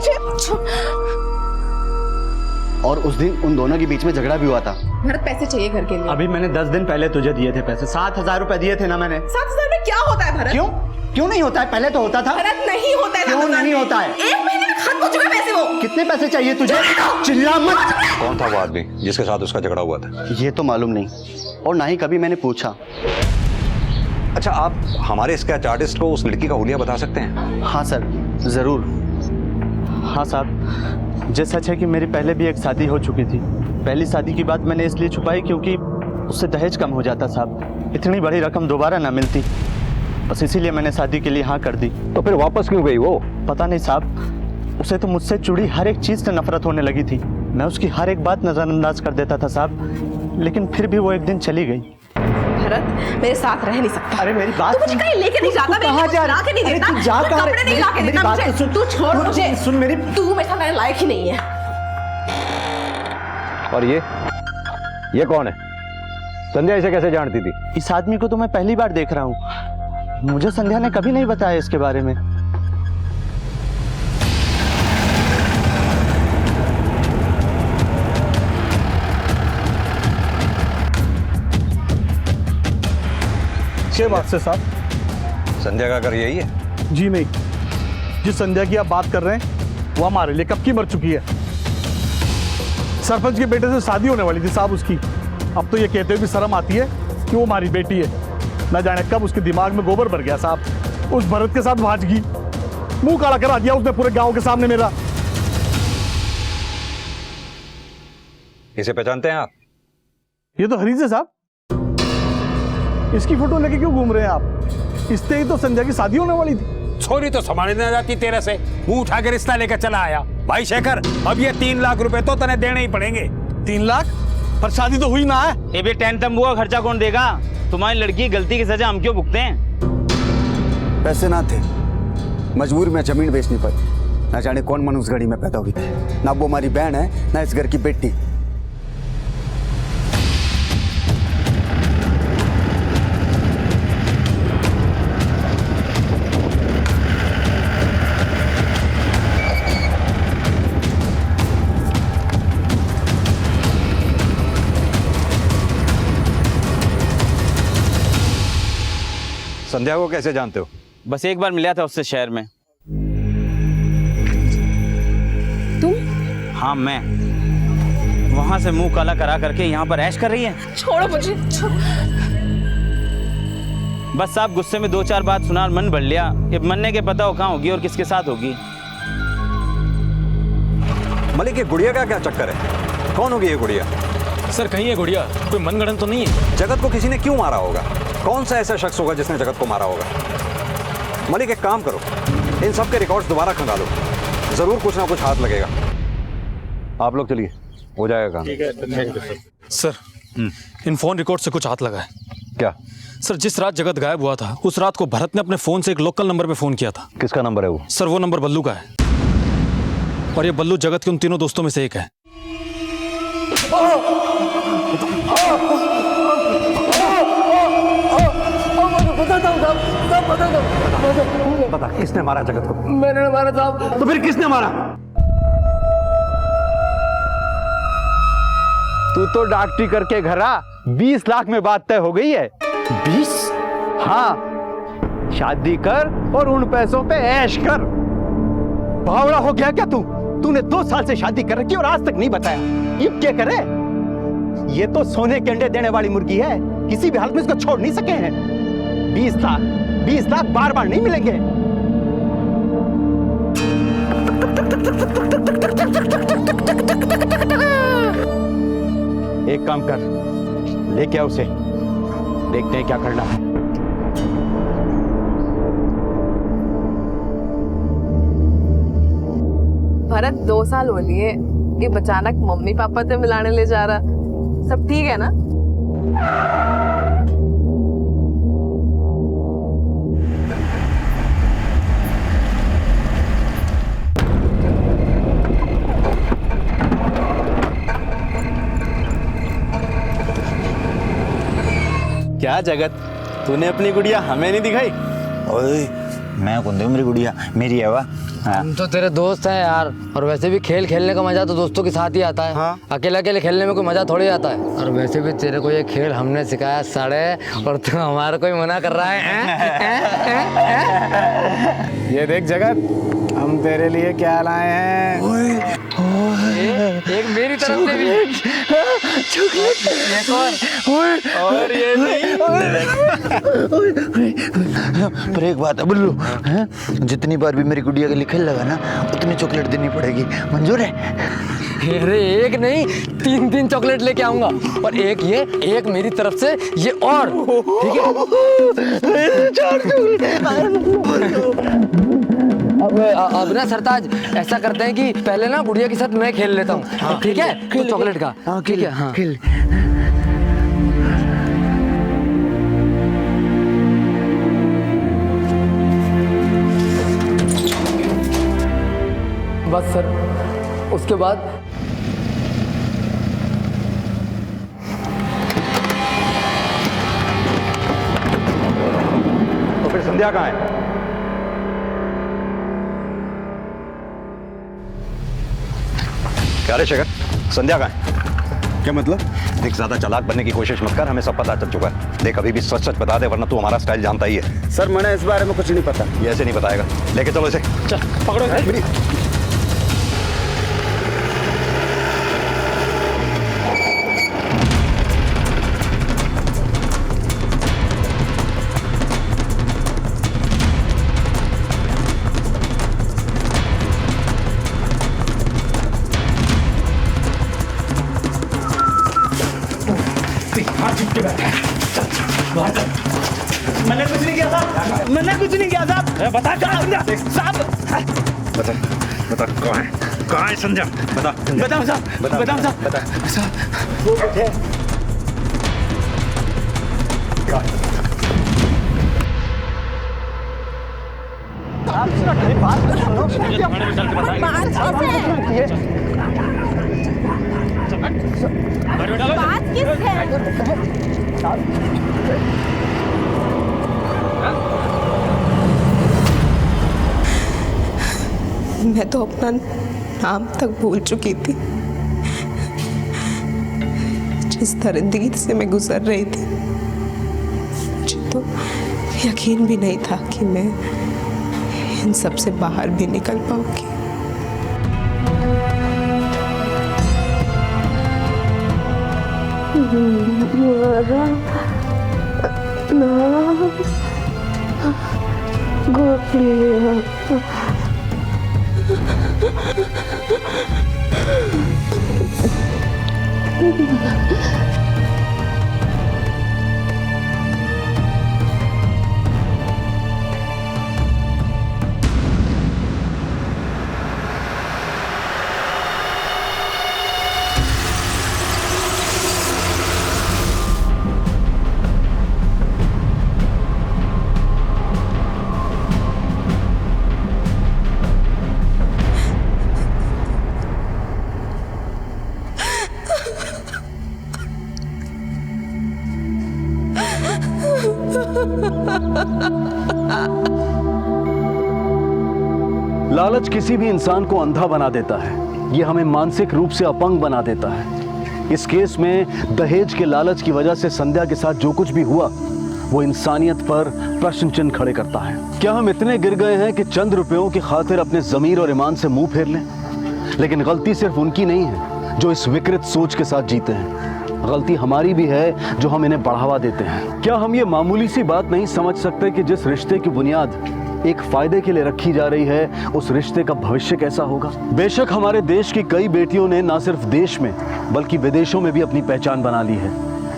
S23: और उस दिन उन दोनों के बीच में झगड़ा भी हुआ था।
S22: भरत, पैसे चाहिए घर के लिए।
S9: अभी मैंने 10 दिन पहले तुझे दिए थे पैसे, 7,000 रुपए दिए थे ना मैंने।
S22: 7,000 में क्या होता है भरत?
S9: क्यों नहीं होता है? पहले तो होता था।
S22: भरत, नहीं होता है।
S9: क्यों नहीं होता है?
S22: 1 महीने में खत्म हो चुके पैसे। वो
S9: कितने पैसे चाहिए तुझे? चिल्ला मत।
S19: कौन था वो आदमी जिसके साथ उसका झगड़ा हुआ था?
S23: ये तो मालूम नहीं और ना ही कभी मैंने पूछा।
S19: अच्छा, आप हमारे स्केच आर्टिस्ट को उस लड़की का हुलिया बता सकते हैं?
S23: हाँ सर, जरूर।
S9: हाँ साहब, जो सच है कि मेरी पहले भी एक शादी हो चुकी थी। पहली शादी की बात मैंने इसलिए छुपाई क्योंकि उससे दहेज कम हो जाता साहब, इतनी बड़ी रकम दोबारा ना मिलती, बस इसीलिए मैंने शादी के लिए हाँ कर दी।
S19: तो फिर वापस क्यों गई वो?
S9: पता नहीं साहब, उसे तो मुझसे जुड़ी हर एक चीज़ से नफरत होने लगी थी। मैं उसकी हर एक बात नज़रअंदाज कर देता था साहब, लेकिन फिर भी वो एक दिन चली गई।
S22: भरत, मेरे साथ रह नहीं सकता।
S9: अरे मेरी बात,
S22: तू मुझे कहीं लेके नहीं जाता।
S9: कहाँ जा रहा?
S22: के नहीं देता।
S9: तू जा कहाँ?
S22: कपड़े नहीं ला के देता मुझे। तू छोड़ मुझे।
S9: सुन मेरी,
S22: तू मेरे साथ रहने लायक ही नहीं है।
S19: और ये कौन है? संध्या इसे कैसे जानती थी?
S9: इस आदमी को तो मैं पहली बार देख रहा हूँ, मुझे संध्या ने कभी नहीं बताया इसके बारे में।
S10: क्या बात से साहब?
S19: संध्या का घर यही है?
S10: जी नहीं, जिस संध्या की आप बात कर रहे हैं वो हमारे लिए कब की मर चुकी है। सरपंच के बेटे से शादी होने वाली थी साहब उसकी। अब तो ये कहते हुए भी शर्म आती है कि वो हमारी बेटी है। न जाने कब उसके दिमाग में गोबर भर गया साहब, उस भरत के साथ भाजगी, मुंह काला करा दिया उसने पूरे गांव के सामने मेरा।
S19: इसे पहचानते हैं आप?
S10: ये तो हरीश है साहब। इसकी फोटो लेके क्यों घूम रहे हैं आप? इससे ही तो संध्या की शादी होने वाली थी।
S3: छोरी तो संभाली न जाती तेरे से, मुंह उठा के रिश्ता लेकर चला आया। भाई शेखर, अब ये 3 लाख रुपए तो तने देने ही पड़ेंगे।
S10: 3 लाख? पर शादी तो हुई ना है।
S9: ये भी टेंट तंबू का खर्चा कौन देगा? तुम्हारी लड़की की गलती की सजा हम क्यों भुगते हैं?
S11: पैसे ना थे, मजबूर में जमीन बेचनी पड़ी। ना जाने कौन मनुष्य घड़ी में पैदा हुई थी। ना वो हमारी बहन है, ना इस घर की बेटी।
S19: संध्या को कैसे जानते हो?
S13: बस एक बार मिला था उससे शहर में।
S22: तुम?
S13: हाँ मैं। वहां से मुंह काला करा करके यहाँ पर ऐश कर रही है।
S22: छोड़ो मुझे।
S13: बस आप गुस्से में 2-4 बात सुना और मन भर लिया। ये मरने के पता हो कहाँ होगी और किसके साथ होगी।
S19: मलिक, ये गुड़िया का क्या चक्कर है? कौन होगी ये गुड़िया?
S1: सर कहीं है गुड़िया? कोई मनगढ़ंत तो नहीं है?
S19: जगत को किसी ने क्यों मारा होगा? कौन सा ऐसा शख्स होगा जिसने जगत को मारा होगा? मलिक एक काम करो, इन सब के रिकॉर्ड्स दोबारा खंगालो, जरूर कुछ ना कुछ हाथ लगेगा। आप लोग चलिए, हो जाएगा काम।
S1: ठीक है, thank you sir. In phone record से कुछ हाथ लगा है।
S19: क्या?
S1: सर जिस रात जगत गायब हुआ था उस रात को भरत ने अपने फोन से एक लोकल नंबर पे फोन किया था।
S19: किसका नंबर है वो?
S1: सर वो नंबर बल्लू का है और ये बल्लू जगत के उन तीनों दोस्तों में से एक है।
S19: बता किसने मारा जगत को?
S4: मैंने मारा साहब।
S19: तो फिर किसने मारा?
S23: तू तो डॉक्टरी करके घर आ, 20 लाख में बात तय हो गई है।
S19: 20?
S23: हाँ, शादी कर और उन पैसों पे ऐश कर। बावड़ा हो गया क्या तू? तूने 2 साल से शादी कर रखी और आज तक नहीं बताया। ये क्या करे? ये तो सोने के अंडे देने वाली मुर्गी है, किसी भी हालत में इसको छोड़ नहीं सके हैं। 20 लाख बार बार नहीं मिलेंगे। एक काम कर, लेके आ उसे, देखते हैं क्या करना है।
S5: भरत 2 साल हो लिए, ये अचानक मम्मी पापा से मिलाने ले जा रहा। सब ठीक है ना?
S23: क्या जगत, तूने अपनी गुड़िया हमें नहीं दिखाई?
S11: ओए मैं कौन दूं? मेरी गुड़िया मेरी है वा।
S4: हम तो तेरे दोस्त हैं यार, और वैसे भी खेल खेलने का मजा तो दोस्तों के साथ ही आता है। हाँ? अकेले अकेले खेलने में कोई मजा थोड़ी आता है। और वैसे भी तेरे को ये खेल हमने सिखाया साड़े, और तू हमारा कोई मना कर रहा है?
S7: ये देख जगत, हम तेरे लिए क्या लाए हैं।
S4: एक मेरी तरफ से भी
S11: और ये नहीं। पर एक बात है बुल्लू, जितनी बार भी मेरी गुड़िया के लिए खेल लगा ना, उतनी चॉकलेट देनी पड़ेगी। मंजूर है?
S4: अरे एक नहीं, 3 चॉकलेट लेके आऊंगा, और एक ये, एक मेरी तरफ से ये, और ठीक है। अब ना सरताज ऐसा करते हैं कि पहले ना गुड़िया के साथ मैं खेल लेता हूँ। ठीक है? तो चॉकलेट का ठीक है। हाँ खेल। बस सर, उसके बाद
S19: तो फिर संध्या कहाँ है? क्या रे शेखर, संध्या कहाँ है?
S11: क्या मतलब?
S19: देख ज्यादा चालाक बनने की कोशिश मत कर, हमें सब पता चल चुका है। देख अभी भी सच सच बता दे, वरना तू हमारा स्टाइल जानता ही है।
S11: सर मैंने इस बारे में कुछ नहीं पता।
S19: ये ऐसे नहीं बताएगा, लेके चलो इसे।
S1: चल पकड़ो इसे।
S9: मैंने कुछ नहीं किया साहब, मैंने कुछ नहीं किया साहब। बता साहब,
S19: बता बता कहाँ है संध्या? बता।
S9: बताओ साहब, बताओ साहब,
S19: बता
S9: साहब। वो बैठे
S6: बात किस है?
S5: मैं तो अपना नाम तक भूल चुकी थी। जिस दरिंदगी से मैं गुजर रही थी, मुझे तो
S24: यकीन भी नहीं था कि मैं इन सब से बाहर भी निकल पाऊंगी।
S18: लालच किसी भी इंसान को अंधा बना देता है। ये हमें मानसिक रूप से अपंग बना देता है। इस केस में दहेज के लालच की वजह से संध्या के साथ जो कुछ भी हुआ वो इंसानियत पर प्रश्न चिन्ह खड़े करता है। क्या हम इतने गिर गए हैं कि चंद रुपयों की खातिर अपने जमीर और ईमान से मुंह फेर लें? लेकिन गलती सिर्फ उनकी नहीं है जो इस विकृत सोच के साथ जीते हैं, गलती हमारी भी है जो हम इन्हें बढ़ावा देते हैं। क्या हम ये मामूली सी बात नहीं समझ सकते कि जिस रिश्ते की बुनियाद एक फायदे के लिए रखी जा रही है उस रिश्ते का भविष्य कैसा होगा? बेशक हमारे देश की कई बेटियों ने न सिर्फ देश में बल्कि विदेशों में भी अपनी पहचान बना ली है,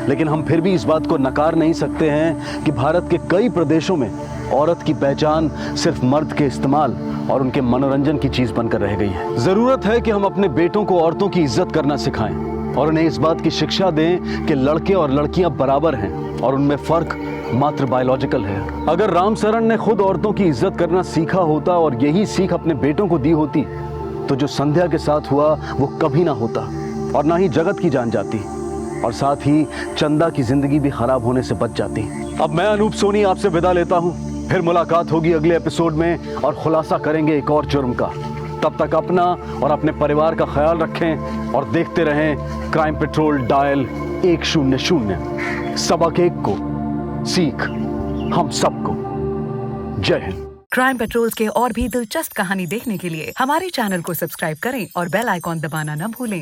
S18: लेकिन हम फिर भी इस बात को नकार नहीं सकते हैं कि भारत के कई प्रदेशों में औरत की पहचान सिर्फ मर्द के इस्तेमाल और उनके मनोरंजन की चीज बनकर रह गई है। जरूरत है कि हम अपने बेटों को औरतों की इज्जत करना सिखाएं और उन्हें इस बात की शिक्षा दें कि लड़के और लड़कियां बराबर हैं और उनमें फर्क मात्र बायोलॉजिकल है। अगर राम सरन ने खुद औरतों की इज्जत करना सीखा होता और यही सीख अपने बेटों को दी होती तो जो संध्या के साथ हुआ वो कभी ना होता और ना ही जगत की जान जाती और साथ ही चंदा की जिंदगी भी खराब होने से बच जाती। अब मैं अनूप सोनी आपसे विदा लेता हूँ, फिर मुलाकात होगी अगले एपिसोड में और खुलासा करेंगे एक और जुर्म का। तब तक अपना और अपने परिवार का ख्याल रखें और देखते रहें क्राइम पेट्रोल डायल 100। सबक एक को सीख हम सबको। जय हिंद।
S2: क्राइम पेट्रोल के और भी दिलचस्प कहानी देखने के लिए हमारे चैनल को सब्सक्राइब करें और बेल आइकॉन दबाना न भूलें।